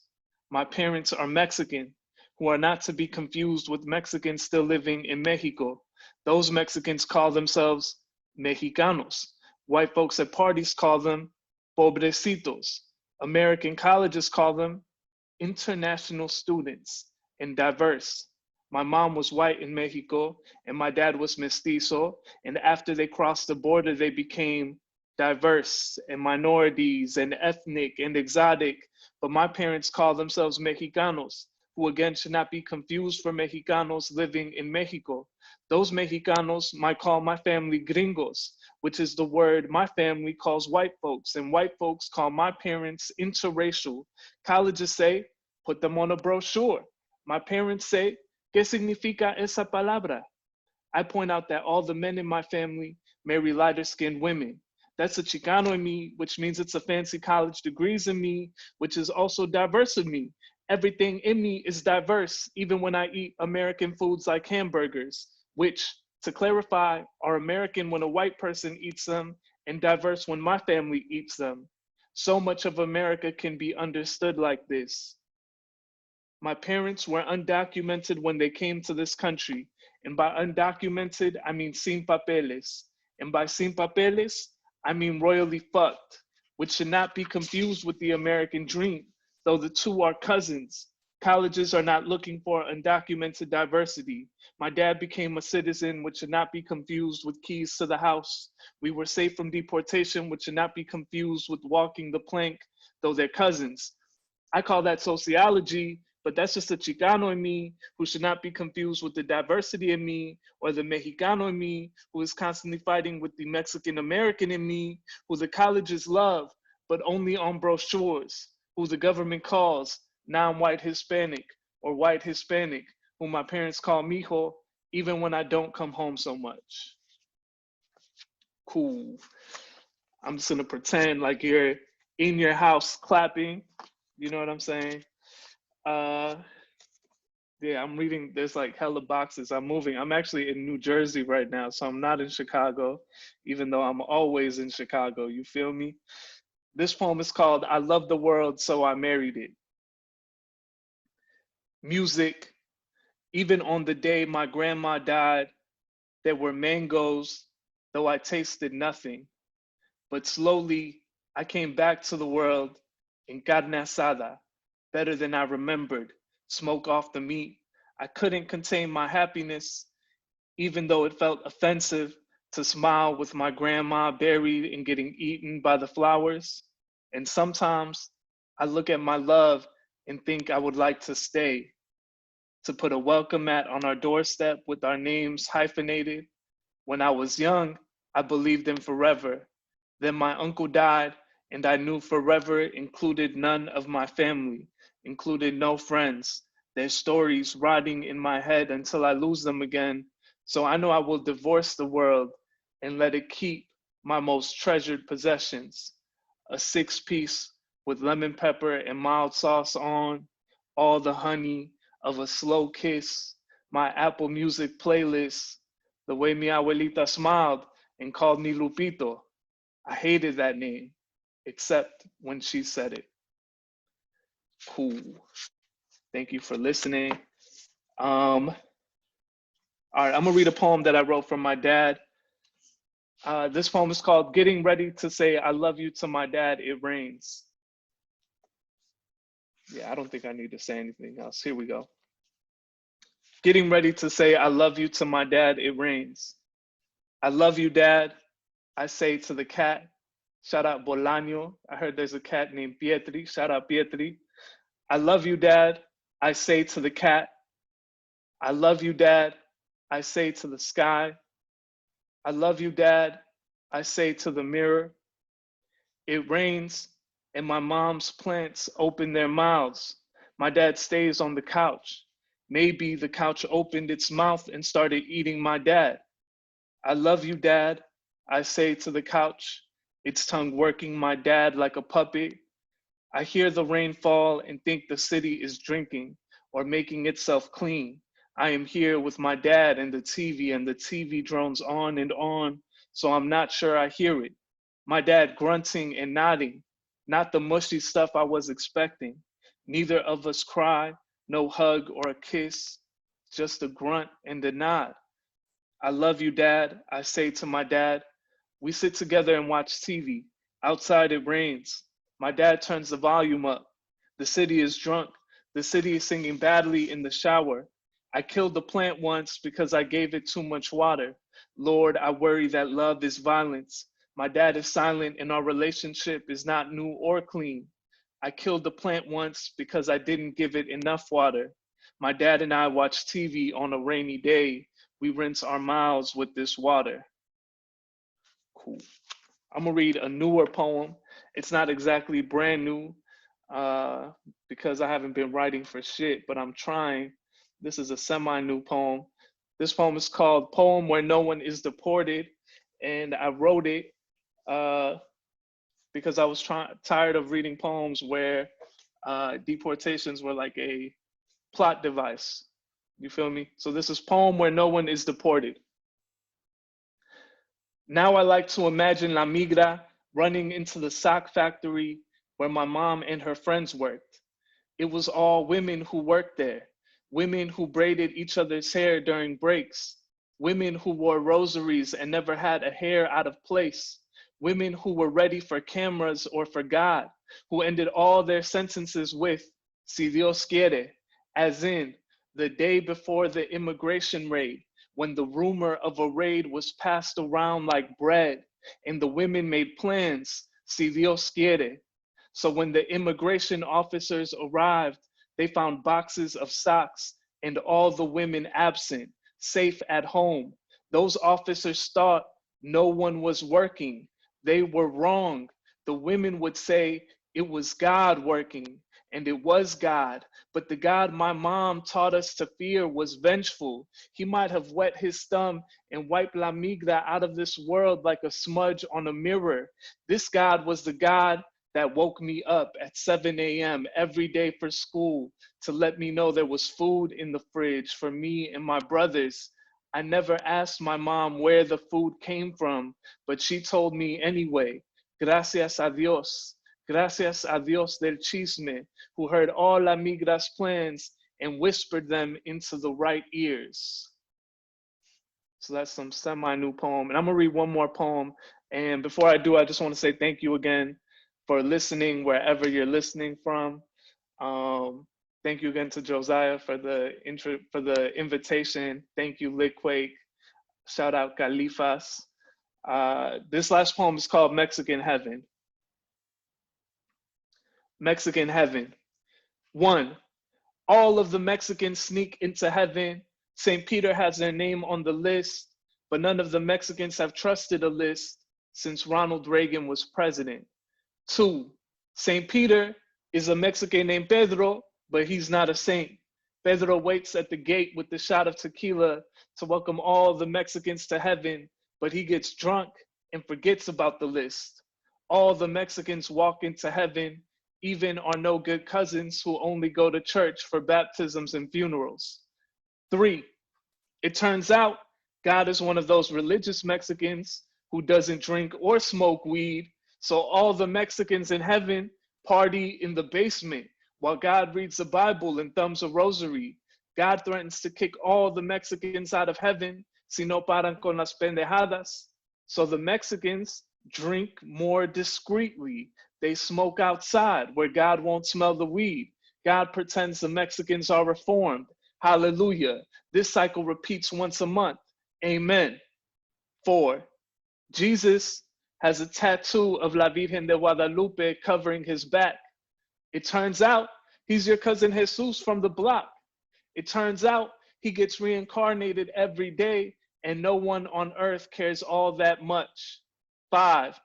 [SPEAKER 5] My parents are Mexican, who are not to be confused with Mexicans still living in Mexico. Those Mexicans call themselves Mexicanos. White folks at parties call them pobrecitos. American colleges call them international students and diverse. My mom was white in Mexico and my dad was mestizo. And after they crossed the border, they became diverse and minorities and ethnic and exotic. But my parents call themselves Mexicanos, who again should not be confused for Mexicanos living in Mexico. Those Mexicanos might call my family gringos, which is the word my family calls white folks, and white folks call my parents interracial. Colleges say, put them on a brochure. My parents say, ¿qué significa esa palabra? I point out that all the men in my family marry lighter-skinned women. That's a Chicano in me, which means it's a fancy college degrees in me, which is also diverse in me. Everything in me is diverse, even when I eat American foods like hamburgers, which, to clarify, are American when a white person eats them and diverse when my family eats them. So much of America can be understood like this. My parents were undocumented when they came to this country. And by undocumented, I mean sin papeles. And by sin papeles, I mean royally fucked, which should not be confused with the American dream, though the two are cousins. Colleges are not looking for undocumented diversity. My dad became a citizen, which should not be confused with keys to the house. We were safe from deportation, which should not be confused with walking the plank, though they're cousins. I call that sociology, but that's just a Chicano in me who should not be confused with the diversity in me, or the Mexicano in me who is constantly fighting with the Mexican American in me, who the colleges love, but only on brochures, who the government calls non-white Hispanic or white Hispanic, who my parents call mijo, even when I don't come home so much. Cool. I'm just gonna pretend like you're in your house clapping. You know what I'm saying? Yeah, I'm reading, there's like hella boxes. I'm moving. I'm actually in New Jersey right now, so I'm not in Chicago, even though I'm always in Chicago. You feel me? This poem is called I Love the World, So I Married It. Music. Even on the day my grandma died, there were mangoes, though I tasted nothing. But slowly, I came back to the world in carne asada, better than I remembered, smoke off the meat. I couldn't contain my happiness, even though it felt offensive to smile with my grandma buried and getting eaten by the flowers. And sometimes I look at my love and think I would like to stay, to put a welcome mat on our doorstep with our names hyphenated. When I was young, I believed in forever. Then my uncle died, and I knew forever included none of my family, included no friends, their stories rotting in my head until I lose them again. So I know I will divorce the world and let it keep my most treasured possessions. A 6-piece with lemon pepper and mild sauce on, all the honey of a slow kiss, my Apple Music playlist, the way mi abuelita smiled and called me Lupito. I hated that name, except when she said it. Cool. Thank you for listening. All right, I'm gonna read a poem that I wrote for my dad. This poem is called Getting Ready to Say I Love You to My Dad, It Rains. Yeah, I don't think I need to say anything else. Here we go. Getting ready to say I love you to my dad, it rains. I love you, Dad, I say to the cat. Shout out Bolaño. I heard there's a cat named Pietri. Shout out Pietri. I love you, Dad, I say to the cat. I love you, Dad, I say to the sky. I love you, Dad, I say to the mirror. It rains and my mom's plants open their mouths. My dad stays on the couch. Maybe the couch opened its mouth and started eating my dad. I love you, Dad, I say to the couch, its tongue working my dad like a puppet. I hear the rain fall and think the city is drinking or making itself clean. I am here with my dad and the TV drones on and on, so I'm not sure I hear it. My dad grunting and nodding, not the mushy stuff I was expecting. Neither of us cry, no hug or a kiss, just a grunt and a nod. I love you, Dad, I say to my dad. We sit together and watch TV. Outside it rains. My dad turns the volume up. The city is drunk. The city is singing badly in the shower. I killed the plant once because I gave it too much water. Lord, I worry that love is violence. My dad is silent and our relationship is not new or clean. I killed the plant once because I didn't give it enough water. My dad and I watch TV on a rainy day. We rinse our mouths with this water. Cool. I'm gonna read a newer poem. It's not exactly brand new because I haven't been writing for shit, but I'm trying. This is a semi-new poem. This poem is called Poem Where No One Is Deported, and I wrote it because I was tired of reading poems where deportations were like a plot device. You feel me? So this is Poem Where No One Is Deported. Now I like to imagine La Migra running into the sock factory where my mom and her friends worked. It was all women who worked there, women who braided each other's hair during breaks, women who wore rosaries and never had a hair out of place, women who were ready for cameras or for God, who ended all their sentences with, si Dios quiere, as in, the day before the immigration raid, when the rumor of a raid was passed around like bread, and the women made plans, si Dios quiere. So when the immigration officers arrived, they found boxes of socks and all the women absent, safe at home. Those officers thought no one was working. They were wrong. The women would say it was God working, and it was God. But the God my mom taught us to fear was vengeful. He might have wet his thumb and wiped La Migra out of this world like a smudge on a mirror. This God was the God that woke me up at 7 a.m. every day for school to let me know there was food in the fridge for me and my brothers. I never asked my mom where the food came from, but she told me anyway. Gracias a Dios. Gracias a Dios del chisme, who heard all La Migra's plans and whispered them into the right ears. So that's some semi-new poem. And I'm gonna read one more poem. And before I do, I just wanna say thank you again for listening wherever you're listening from. Thank you again to Josiah for the invitation. Thank you, Litquake. Shout out Califas. This last poem is called Mexican Heaven. Mexican Heaven. 1, all of the Mexicans sneak into heaven. St. Peter has their name on the list, but none of the Mexicans have trusted a list since Ronald Reagan was president. 2, St. Peter is a Mexican named Pedro, but he's not a saint. Pedro waits at the gate with the shot of tequila to welcome all the Mexicans to heaven, but he gets drunk and forgets about the list. All the Mexicans walk into heaven, even our no good cousins who only go to church for baptisms and funerals. 3, it turns out God is one of those religious Mexicans who doesn't drink or smoke weed, so all the Mexicans in heaven party in the basement while God reads the Bible and thumbs a rosary. God threatens to kick all the Mexicans out of heaven si no paran con las pendejadas. So the Mexicans drink more discreetly. They smoke outside where God won't smell the weed. God pretends the Mexicans are reformed. Hallelujah. This cycle repeats once a month. Amen. 4, Jesus has a tattoo of La Virgen de Guadalupe covering his back. It turns out he's your cousin Jesus from the block. It turns out He gets reincarnated every day, and no one on earth cares all that much. 5,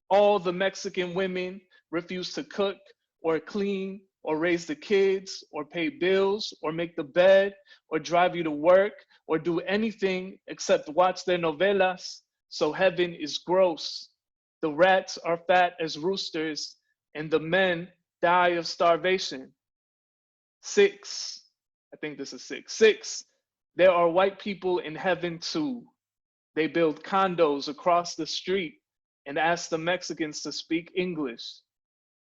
[SPEAKER 5] all the Mexican women refuse to cook or clean or raise the kids or pay bills or make the bed or drive you to work or do anything except watch their novelas. So heaven is gross. The rats are fat as roosters and the men die of starvation. 6, I think this is 6. 6, there are white people in heaven too. They build condos across the street and ask the Mexicans to speak English.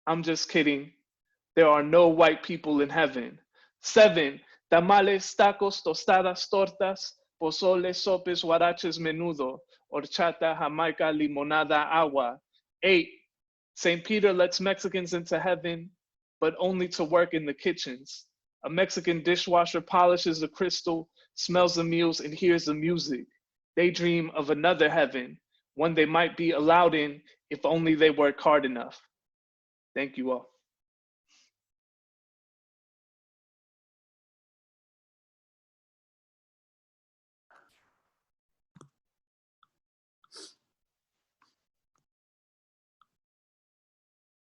[SPEAKER 5] I'm just kidding. There are no white people in heaven. 7, tamales, tacos, tostadas, tortas, pozole, sopes, huaraches, menudo, horchata, jamaica, limonada, agua. 8, St. Peter lets Mexicans into heaven, but only to work in the kitchens. A Mexican dishwasher polishes the crystal, smells the meals, and hears the music. They dream of another heaven, one they might be allowed in if only they work hard enough. Thank you all.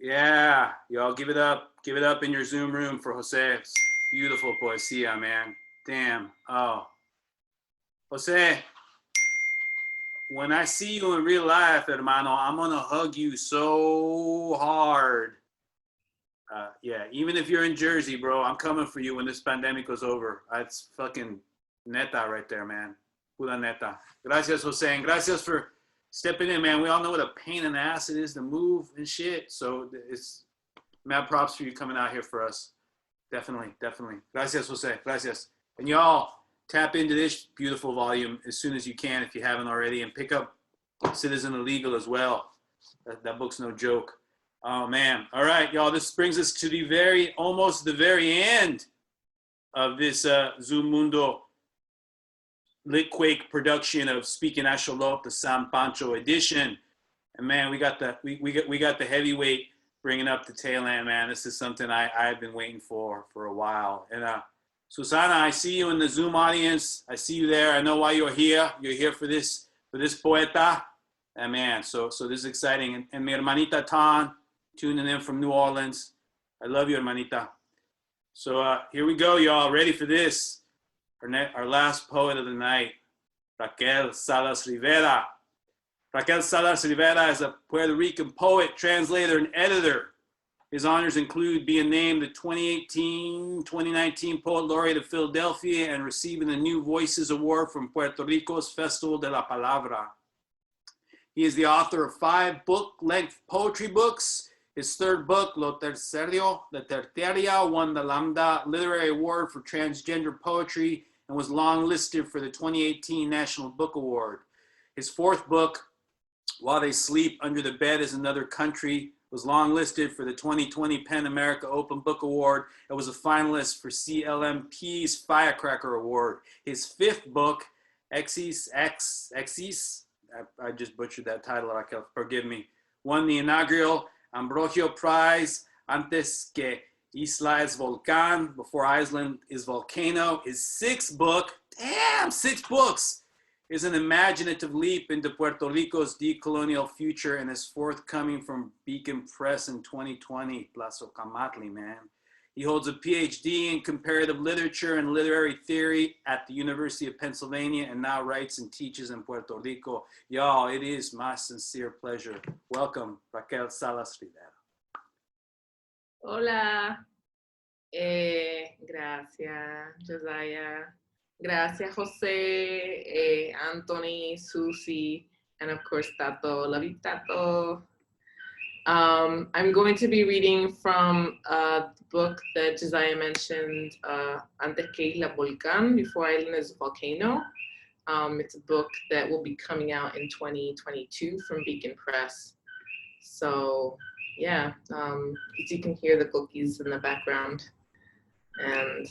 [SPEAKER 2] Yeah, y'all give it up in your Zoom room for Jose. Beautiful poesia, man. Damn. Oh, Jose, when I see you in real life, hermano, I'm gonna hug you so hard. Yeah, even if you're in Jersey, bro, I'm coming for you when this pandemic goes over. That's fucking neta right there, man. Pura neta. Gracias, Jose, and gracias for stepping in, man. We all know what a pain in the ass it is to move and shit. So it's mad props for you coming out here for us. Definitely, definitely. Gracias, Jose. Gracias. And y'all tap into this beautiful volume as soon as you can if you haven't already, and pick up Citizen Illegal as well. That book's no joke. Oh man. All right, y'all. This brings us to the almost the very end of this Zoom Mundo Litquake production of Speaking Axolot, the San Pancho edition. And man, we got the heavyweight bringing up the tail end, man. This is something I've been waiting for a while. And Susana, I see you in the Zoom audience. I see you there. I know why you're here. You're here for this poeta. And man, so this is exciting. And mi hermanita Tan, tuning in from New Orleans. I love you, hermanita. So here we go, y'all. Ready for this? Our last poet of the night, Raquel Salas Rivera. Raquel Salas Rivera is a Puerto Rican poet, translator, and editor. His honors include being named the 2018-2019 Poet Laureate of Philadelphia and receiving the New Voices Award from Puerto Rico's Festival de la Palabra. He is the author of 5 book-length poetry books. His third book, Lo Terciario, the Tertiary, won the Lambda Literary Award for Transgender Poetry and was long-listed for the 2018 National Book Award. His fourth book, While They Sleep Under the Bed is Another Country, was long-listed for the 2020 PEN America Open Book Award and was a finalist for CLMP's Firecracker Award. His fifth book, Exis, I just butchered that title, Raquel, forgive me, won the inaugural Ambrogio Prize, Antes que Isla es Volcán, Before Iceland is Volcano. His sixth book, damn, 6 books, is an imaginative leap into Puerto Rico's decolonial future and is forthcoming from Beacon Press in 2020, Plazo Camatli, man. He holds a PhD in comparative literature and literary theory at the University of Pennsylvania and now writes and teaches in Puerto Rico. Y'all, it is my sincere pleasure. Welcome, Raquel Salas Rivera.
[SPEAKER 7] Hola. Gracias, Josiah. Gracias, Jose, Anthony, Susie, and of course, Tato. Love you, Tato. I'm going to be reading from the book that Josiah mentioned, Antes que Isla Volcán, Before Island is Volcano. It's a book that will be coming out in 2022 from Beacon Press. So yeah, as you can hear the cookies in the background and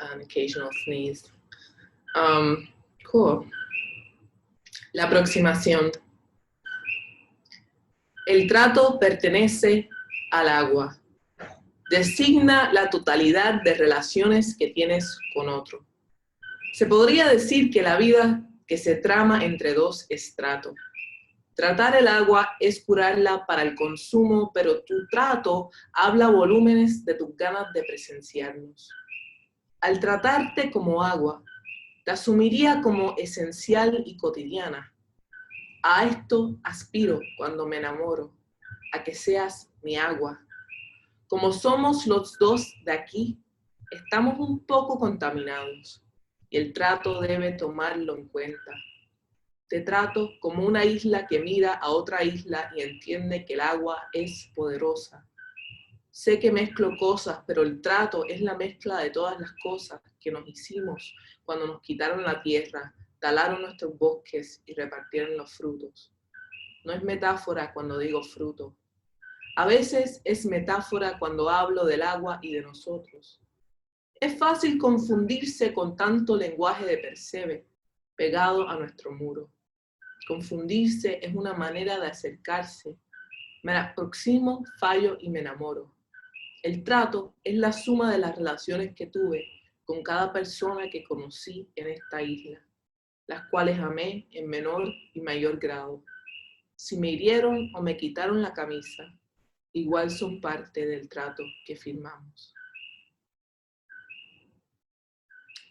[SPEAKER 7] an occasional sneeze. Cool. La aproximación. El trato pertenece al agua. Designa la totalidad de relaciones que tienes con otro. Se podría decir que la vida que se trama entre dos estratos. Tratar el agua es curarla para el consumo, pero tu trato habla volúmenes de tus ganas de presenciarnos. Al tratarte como agua, te asumiría como esencial y cotidiana. A esto aspiro cuando me enamoro, a que seas mi agua. Como somos los dos de aquí, estamos un poco contaminados y el trato debe tomarlo en cuenta. Te trato como una isla que mira a otra isla y entiende que el agua es poderosa. Sé que mezclo cosas, pero el trato es la mezcla de todas las cosas que nos hicimos cuando nos quitaron la tierra, talaron nuestros bosques y repartieron los frutos. No es metáfora cuando digo fruto. A veces es metáfora cuando hablo del agua y de nosotros. Es fácil confundirse con tanto lenguaje de percebe pegado a nuestro muro. Confundirse es una manera de acercarse. Me aproximo, fallo y me enamoro. El trato es la suma de las relaciones que tuve con cada persona que conocí en esta isla, las cuales amé en menor y mayor grado. Si me hirieron o me quitaron la camisa, igual son parte del trato que firmamos.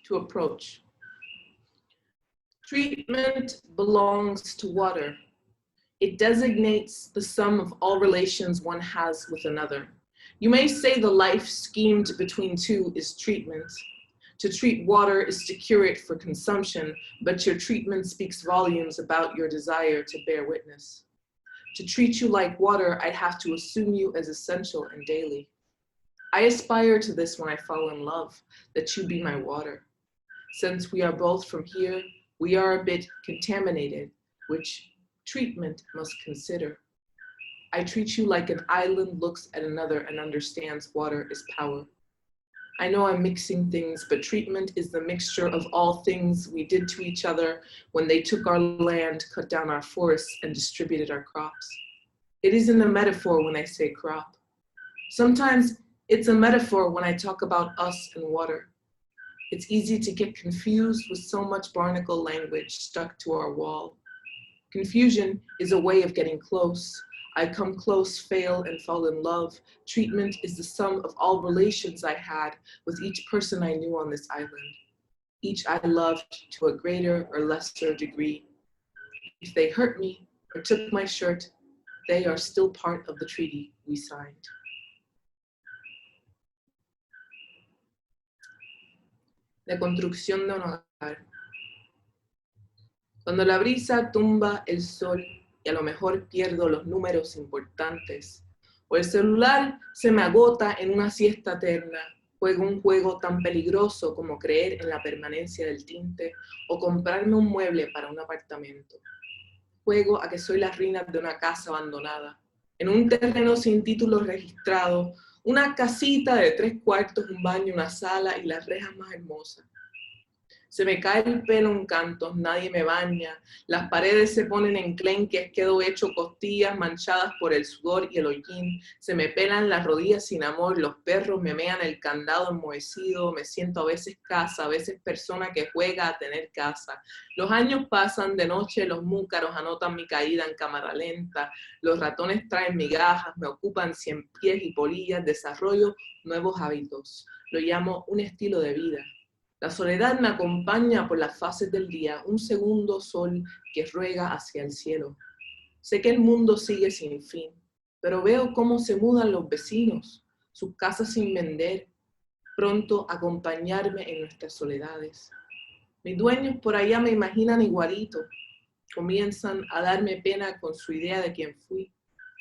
[SPEAKER 7] To approach. Treatment belongs to water. It designates the sum of all relations one has with another. You may say the life schemed between two is treatment. To treat water is to cure it for consumption, but your treatment speaks volumes about your desire to bear witness. To treat you like water, I'd have to assume you as essential and daily. I aspire to this when I fall in love, that you be my water. Since we are both from here, we are a bit contaminated, which treatment must consider. I treat you like an island looks at another and understands water is power. I know I'm mixing things, but treatment is the mixture of all things we did to each other when they took our land, cut down our forests, and distributed our crops. It isn't a metaphor when I say crop. Sometimes it's a metaphor when I talk about us and water. It's easy to get confused with so much barnacle language stuck to our wall. Confusion is a way of getting close. I come close, fail, and fall in love. Treatment is the sum of all relations I had with each person I knew on this island. Each I loved to a greater or lesser degree. If they hurt me or took my shirt, they are still part of the treaty we signed. La construcción de un hogar. Cuando la brisa tumba el sol y a lo mejor pierdo los números importantes, o el celular se me agota en una siesta eterna, juego un juego tan peligroso como creer en la permanencia del tinte o comprarme un mueble para un apartamento. Juego a que soy la reina de una casa abandonada, en un terreno sin título registrado, una casita de 3 cuartos, un baño, una sala y las rejas más hermosas. Se me cae el pelo en cantos, nadie me baña, las paredes se ponen enclenques, quedo hecho costillas manchadas por el sudor y el hollín, se me pelan las rodillas sin amor, los perros me mean el candado enmohecido, me siento a veces casa, a veces persona que juega a tener casa. Los años pasan de noche, los múcaros anotan mi caída en cámara lenta, los ratones traen migajas, me ocupan 100 pies y polillas, desarrollo nuevos hábitos, lo llamo un estilo de vida. La soledad me acompaña por las fases del día, un segundo sol que ruega hacia el cielo. Sé que el mundo sigue sin fin, pero veo cómo se mudan los vecinos, sus casas sin vender, pronto acompañarme en nuestras soledades. Mis dueños por allá me imaginan igualito, comienzan a darme pena con su idea de quién fui,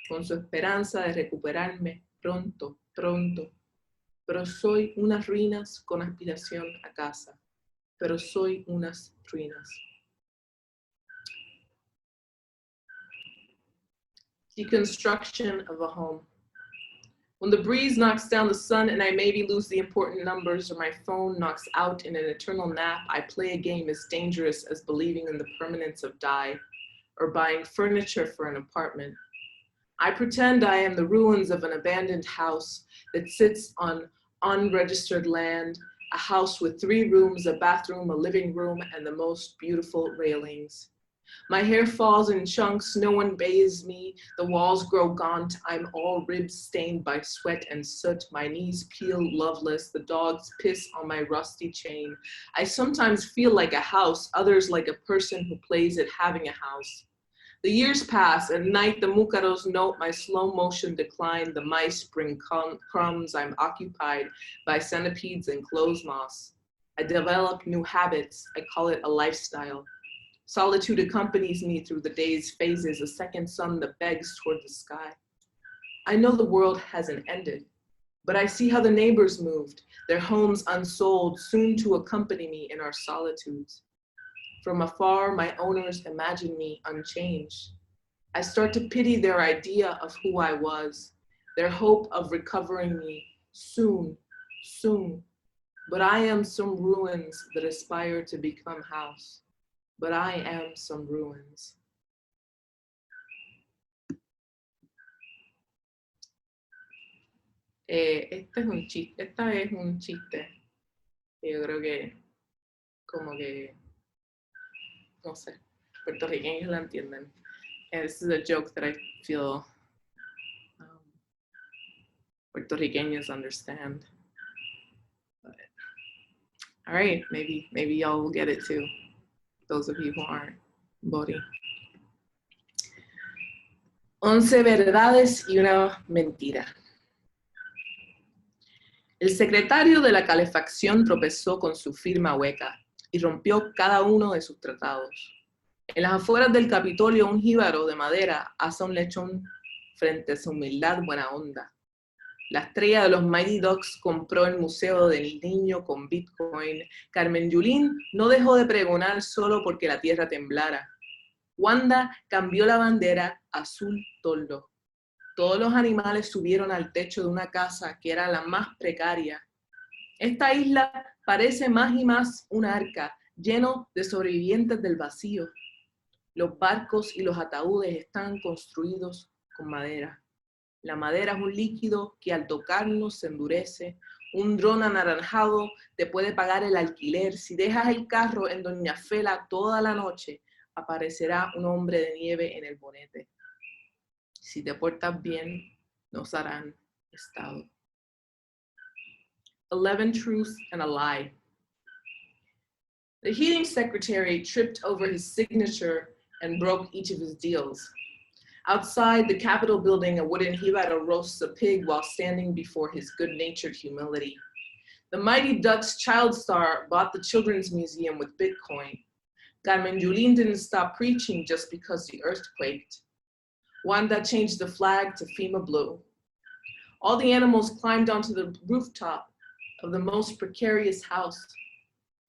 [SPEAKER 7] con su esperanza de recuperarme pronto, pronto. Pero soy unas ruinas con aspiración a casa. Pero soy unas ruinas. Deconstruction of a home. When the breeze knocks down the sun and I maybe lose the important numbers or my phone knocks out in an eternal nap, I play a game as dangerous as believing in the permanence of die or buying furniture for an apartment. I pretend I am the ruins of an abandoned house that sits on unregistered land. a house with 3 rooms, a bathroom, a living room, and the most beautiful railings. My hair falls in chunks, no one bathes me, the walls grow gaunt, I'm all ribs stained by sweat and soot, my knees peel loveless, the dogs piss on my rusty chain. I sometimes feel like a house, others like a person who plays at having a house. The years pass, at night the mucaros note my slow motion decline, the mice bring crumbs, I'm occupied by centipedes and clothes moths. I develop new habits, I call it a lifestyle. Solitude accompanies me through the day's phases, a second sun that begs toward the sky. I know the world hasn't ended, but I see how the neighbors moved, their homes unsold, soon to accompany me in our solitudes. From afar, my owners imagine me unchanged. I start to pity their idea of who I was, their hope of recovering me soon, soon. But I am some ruins that aspire to become house. But I am some ruins. Esta es un chiste. Yo creo que, como que, no sé, puertorriqueños la entienden. And this is a joke that I feel puertorriqueños understand. But, all right, maybe y'all will get it too. Those of you who aren't, Bori. 11 verdades y una mentira. El secretario de la calefacción tropezó con su firma hueca y rompió cada uno de sus tratados. En las afueras del Capitolio, un jíbaro de madera asa un lechón frente a su humildad buena onda. La estrella de los Mighty Ducks compró el Museo del Niño con Bitcoin. Carmen Yulín no dejó de pregonar solo porque la tierra temblara. Wanda cambió la bandera azul toldo. Todos los animales subieron al techo de una casa que era la más precaria. Esta isla parece más y más un arca lleno de sobrevivientes del vacío. Los barcos y los ataúdes están construidos con madera. La madera es un líquido que al tocarnos se endurece. Un dron anaranjado te puede pagar el alquiler. Si dejas el carro en Doña Fela toda la noche, aparecerá un hombre de nieve en el bonete. Si te portas bien, nos harán estado. 11 truths and a lie. The heating secretary tripped over his signature and broke each of his deals. Outside the Capitol building, a wooden jíbaro roasts a pig while standing before his good-natured humility. The Mighty Ducks child star bought the Children's Museum with Bitcoin. Carmen Yulín didn't stop preaching just because the earth quaked. Wanda changed the flag to FEMA blue. All the animals climbed onto the rooftop of the most precarious house.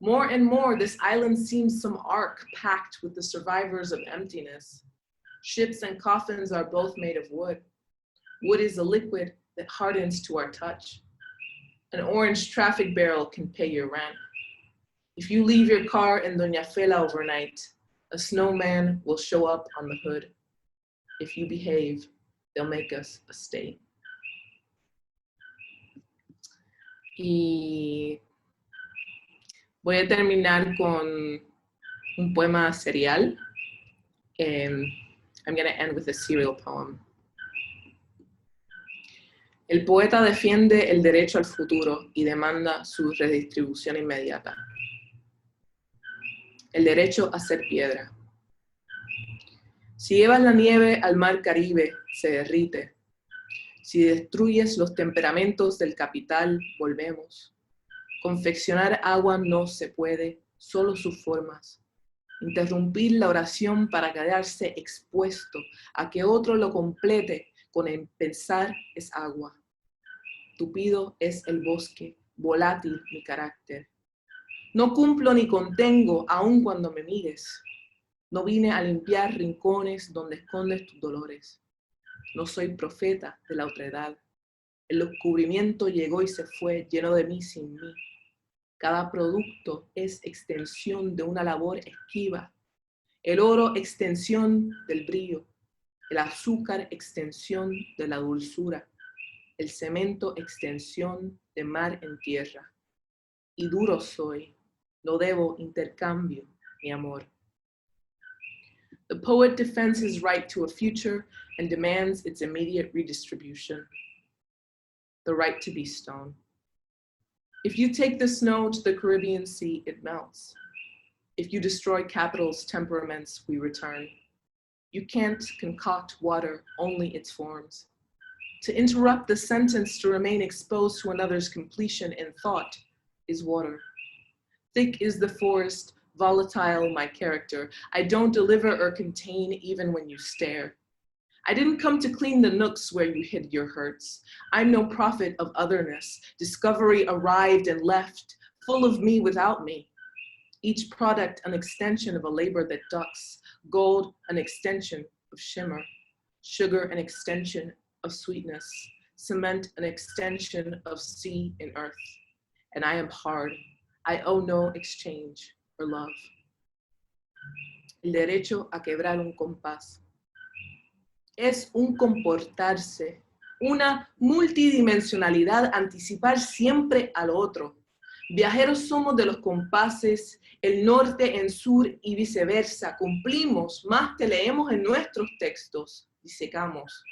[SPEAKER 7] More and more, this island seems some ark packed with the survivors of emptiness. Ships and coffins are both made of wood. Wood is a liquid that hardens to our touch. An orange traffic barrel can pay your rent. If you leave your car in Doña Fela overnight, a snowman will show up on the hood. If you behave, they'll make us a stay. Y voy a terminar con un poema serial. I'm going to end with a serial poem. El poeta defiende el derecho al futuro y demanda su redistribución inmediata. El derecho a ser piedra. Si llevas la nieve al mar Caribe, se derrite. Si destruyes los temperamentos del capital, volvemos. Confeccionar agua no se puede, solo sus formas. Interrumpir la oración para quedarse expuesto a que otro lo complete con el pensar es agua. Tupido es el bosque, volátil mi carácter. No cumplo ni contengo aun cuando me mires. No vine a limpiar rincones donde escondes tus dolores. No soy profeta de la otredad. El descubrimiento llegó y se fue, lleno de mí sin mí. Cada producto es extensión de una labor esquiva. El oro, extensión del brillo. El azúcar, extensión de la dulzura. El cemento, extensión de mar en tierra. y duro soy, lo debo intercambio, mi amor. The poet defends his right to a future and demands its immediate redistribution. The right to be stone. If you take the snow to the Caribbean Sea, it melts. If you destroy capital's temperaments, we return. You can't concoct water, only its forms. To interrupt the sentence to remain exposed to another's completion in thought is water. Thick is the forest, volatile my character. I don't deliver or contain even when you stare. I didn't come to clean the nooks where you hid your hurts. I'm no prophet of otherness. Discovery arrived and left, full of me without me. Each product an extension of a labor that ducks. Gold an extension of shimmer. Sugar an extension of sweetness. Cement an extension of sea and earth. And I am hard. I owe no exchange or love. El derecho a quebrar un compás. Es un comportarse, una multidimensionalidad, anticipar siempre al otro. Viajeros somos de los compases, el norte en sur y viceversa. Cumplimos, más te leemos en nuestros textos, disecamos.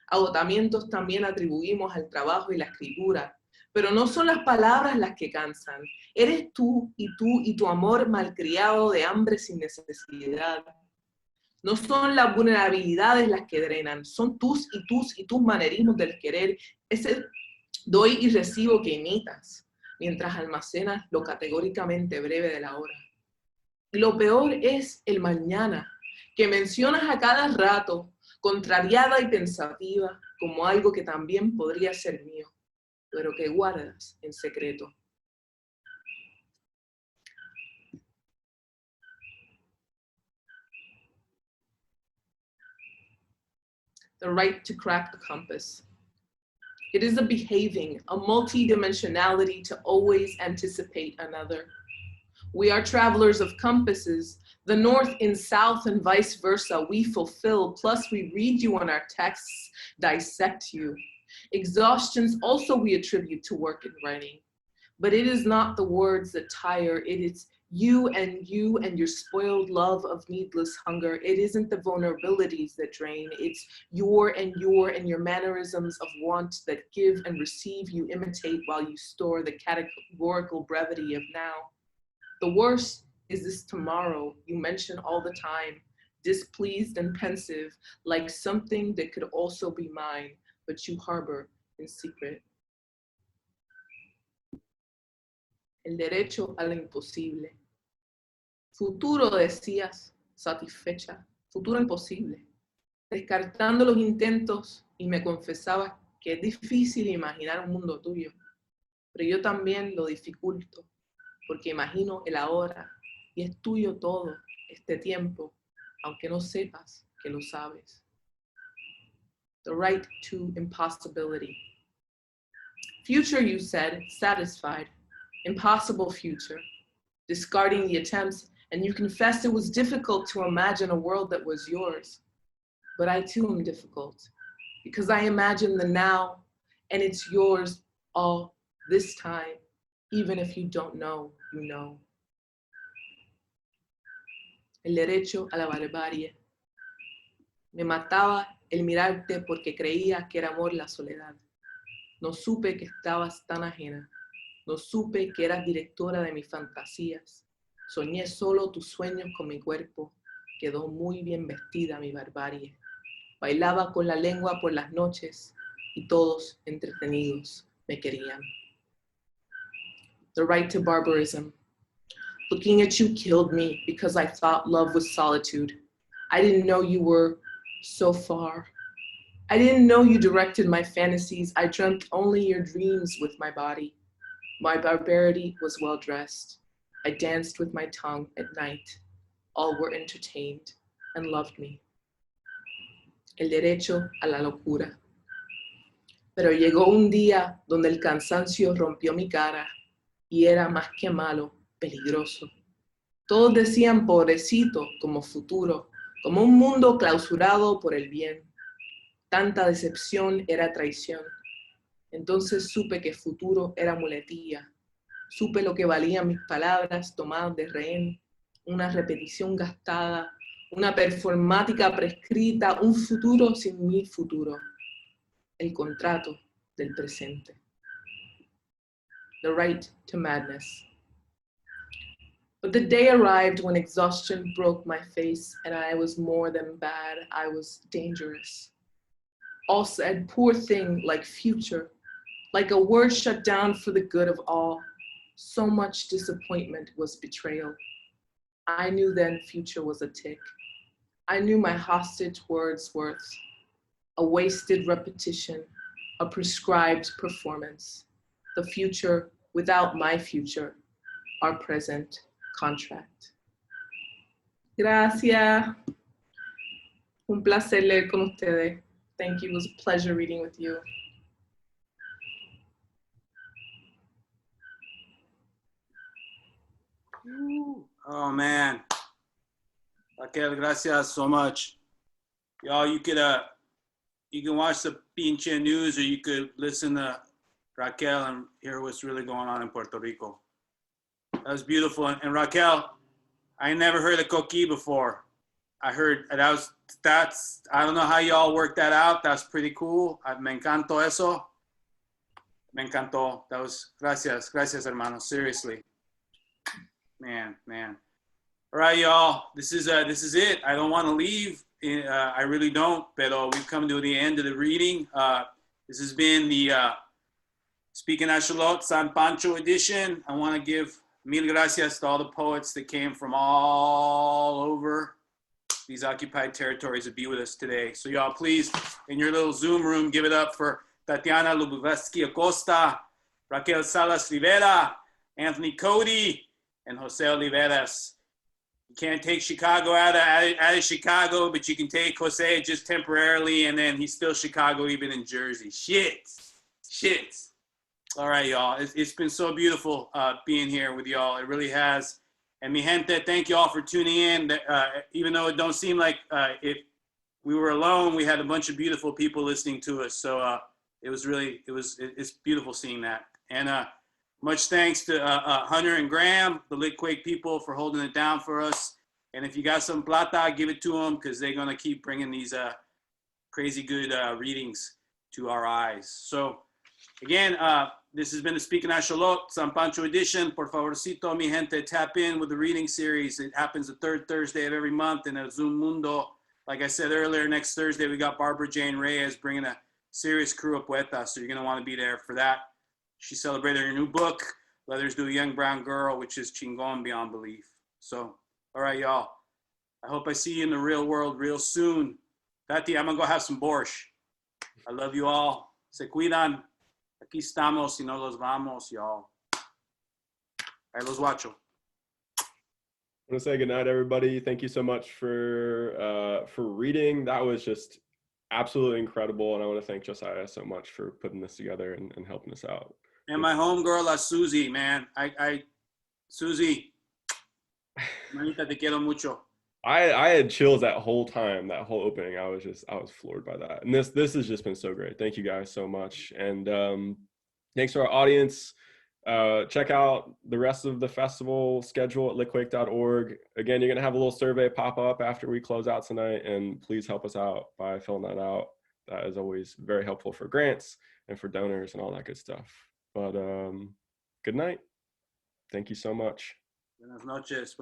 [SPEAKER 7] Agotamientos también atribuimos al trabajo y la escritura. Pero no son las palabras las que cansan. Eres tú y tu amor malcriado de hambre sin necesidad. No son las vulnerabilidades las que drenan, son tus manerismos del querer, ese doy y recibo que imitas, mientras almacenas lo categóricamente breve de la hora. Y lo peor es el mañana, que mencionas a cada rato, contrariada y pensativa, como algo que también podría ser mío, pero que guardas en secreto. The right to crack a compass. It is a behaving, a multi-dimensionality to always anticipate another. We are travelers of compasses, the north in south and vice versa. We fulfill, plus we read you on our texts, dissect you. Exhaustions also we attribute to work and writing. But it is not the words that tire, it is you and your spoiled love of needless hunger. It isn't the vulnerabilities that drain, it's your and your mannerisms of want that give and receive you imitate while you store the categorical brevity of now. The worst is this tomorrow you mention all the time, displeased and pensive, like something that could also be mine, but you harbor in secret. El derecho a lo imposible. Futuro, decías, satisfecha. Futuro imposible. Descartando los intentos y me confesabas que es difícil imaginar un mundo tuyo. Pero yo también lo dificulto, porque imagino el ahora y es tuyo todo este tiempo, aunque no sepas que lo sabes. The right to impossibility. Future, you said, satisfied. Impossible future, discarding the attempts, and you confessed it was difficult to imagine a world that was yours. But I too am difficult, because I imagine the now, and it's yours all this time, even if you don't know, you know. El derecho a la barbarie. Me mataba el mirarte porque creía que era amor la soledad. No supe que estabas tan ajena. No supe que eras directora de mis fantasías. Soñé solo tus sueños con mi cuerpo. Quedó muy bien vestida mi barbarie. Bailaba con la lengua por las noches y todos entretenidos me querían. The right to barbarism. Looking at you killed me because I thought love was solitude. I didn't know you were so far. I didn't know you directed my fantasies. I dreamt only your dreams with my body. My barbarity was well dressed. I danced with my tongue at night. All were entertained and loved me. El derecho a la locura. Pero llegó un día donde el cansancio rompió mi cara y era más que malo, peligroso. Todos decían pobrecito como futuro, como un mundo clausurado por el bien. Tanta decepción era traición. Entonces supe que futuro era muletilla. Supe lo que valían mis palabras tomadas de rehén, una repetición gastada, una performática prescrita, un futuro sin mi futuro, el contrato del presente. The right to madness. But the day arrived when exhaustion broke my face and I was more than bad, I was dangerous. All said, poor thing, like future, like a word shut down for the good of all. So much disappointment was betrayal. I knew then future was a tick. I knew my hostage words worth, a wasted repetition, a prescribed performance. The future without my future, our present contract. Gracias. Un placer leer con ustedes. Thank you. It was a pleasure reading with you.
[SPEAKER 2] Oh man, Raquel, gracias so much. Y'all, you can watch the pinche news or you could listen to Raquel and hear what's really going on in Puerto Rico. That was beautiful. And Raquel, I never heard of coqui before. I heard that's I don't know how y'all worked that out. That's pretty cool. Me encantó eso. Me encantó. That was gracias, hermano. Seriously. Man. All right, y'all. This is it. I don't want to leave. I really don't. But we've come to the end of the reading. This has been the Speaking Axolot San Pancho edition. I want to give mil gracias to all the poets that came from all over these occupied territories to be with us today. So y'all, please, in your little Zoom room, give it up for Tatiana Luboveski Acosta, Raquel Salas Rivera, Anthony Cody, and Jose Olivarez. You can't take Chicago out of Chicago, but you can take Jose just temporarily, and then he's still Chicago even in Jersey. Shit. All right, y'all. It's been so beautiful being here with y'all. It really has. And mi gente, thank you all for tuning in. Even though it don't seem like we were alone, we had a bunch of beautiful people listening to us. So it's beautiful seeing that. And much thanks to Hunter and Graham, the Litquake people, for holding it down for us. And if you got some plata, give it to them because they're going to keep bringing these crazy good readings to our eyes. So again, this has been the Speaking Axolot San Pancho edition. Por favorcito, mi gente, tap in with the reading series. It happens the third Thursday of every month in El Zoom Mundo. Like I said earlier, next Thursday, we got Barbara Jane Reyes bringing a serious crew of poetas. So you're going to want to be there for that. She celebrated her new book, Letters to a Young Brown Girl, which is chingon beyond belief. So, all right, y'all. I hope I see you in the real world real soon. Tati, I'm going to go have some borscht. I love you all. Se cuidan. Aquí estamos y no los vamos, y'all. Ahí los guacho.
[SPEAKER 1] I want to say goodnight, everybody. Thank you so much for reading. That was just absolutely incredible. And I want to thank Josiah so much for putting this together and helping us out.
[SPEAKER 2] And my homegirl, La Susie, man. Susie, manita, te quiero mucho.
[SPEAKER 1] I had chills that whole time, that whole opening. I was floored by that. And this has just been so great. Thank you guys so much. And thanks to our audience. Check out the rest of the festival schedule at litquake.org. Again, you're going to have a little survey pop up after we close out tonight. And please help us out by filling that out. That is always very helpful for grants and for donors and all that good stuff. But good night. Thank you so much.
[SPEAKER 2] Buenas noches.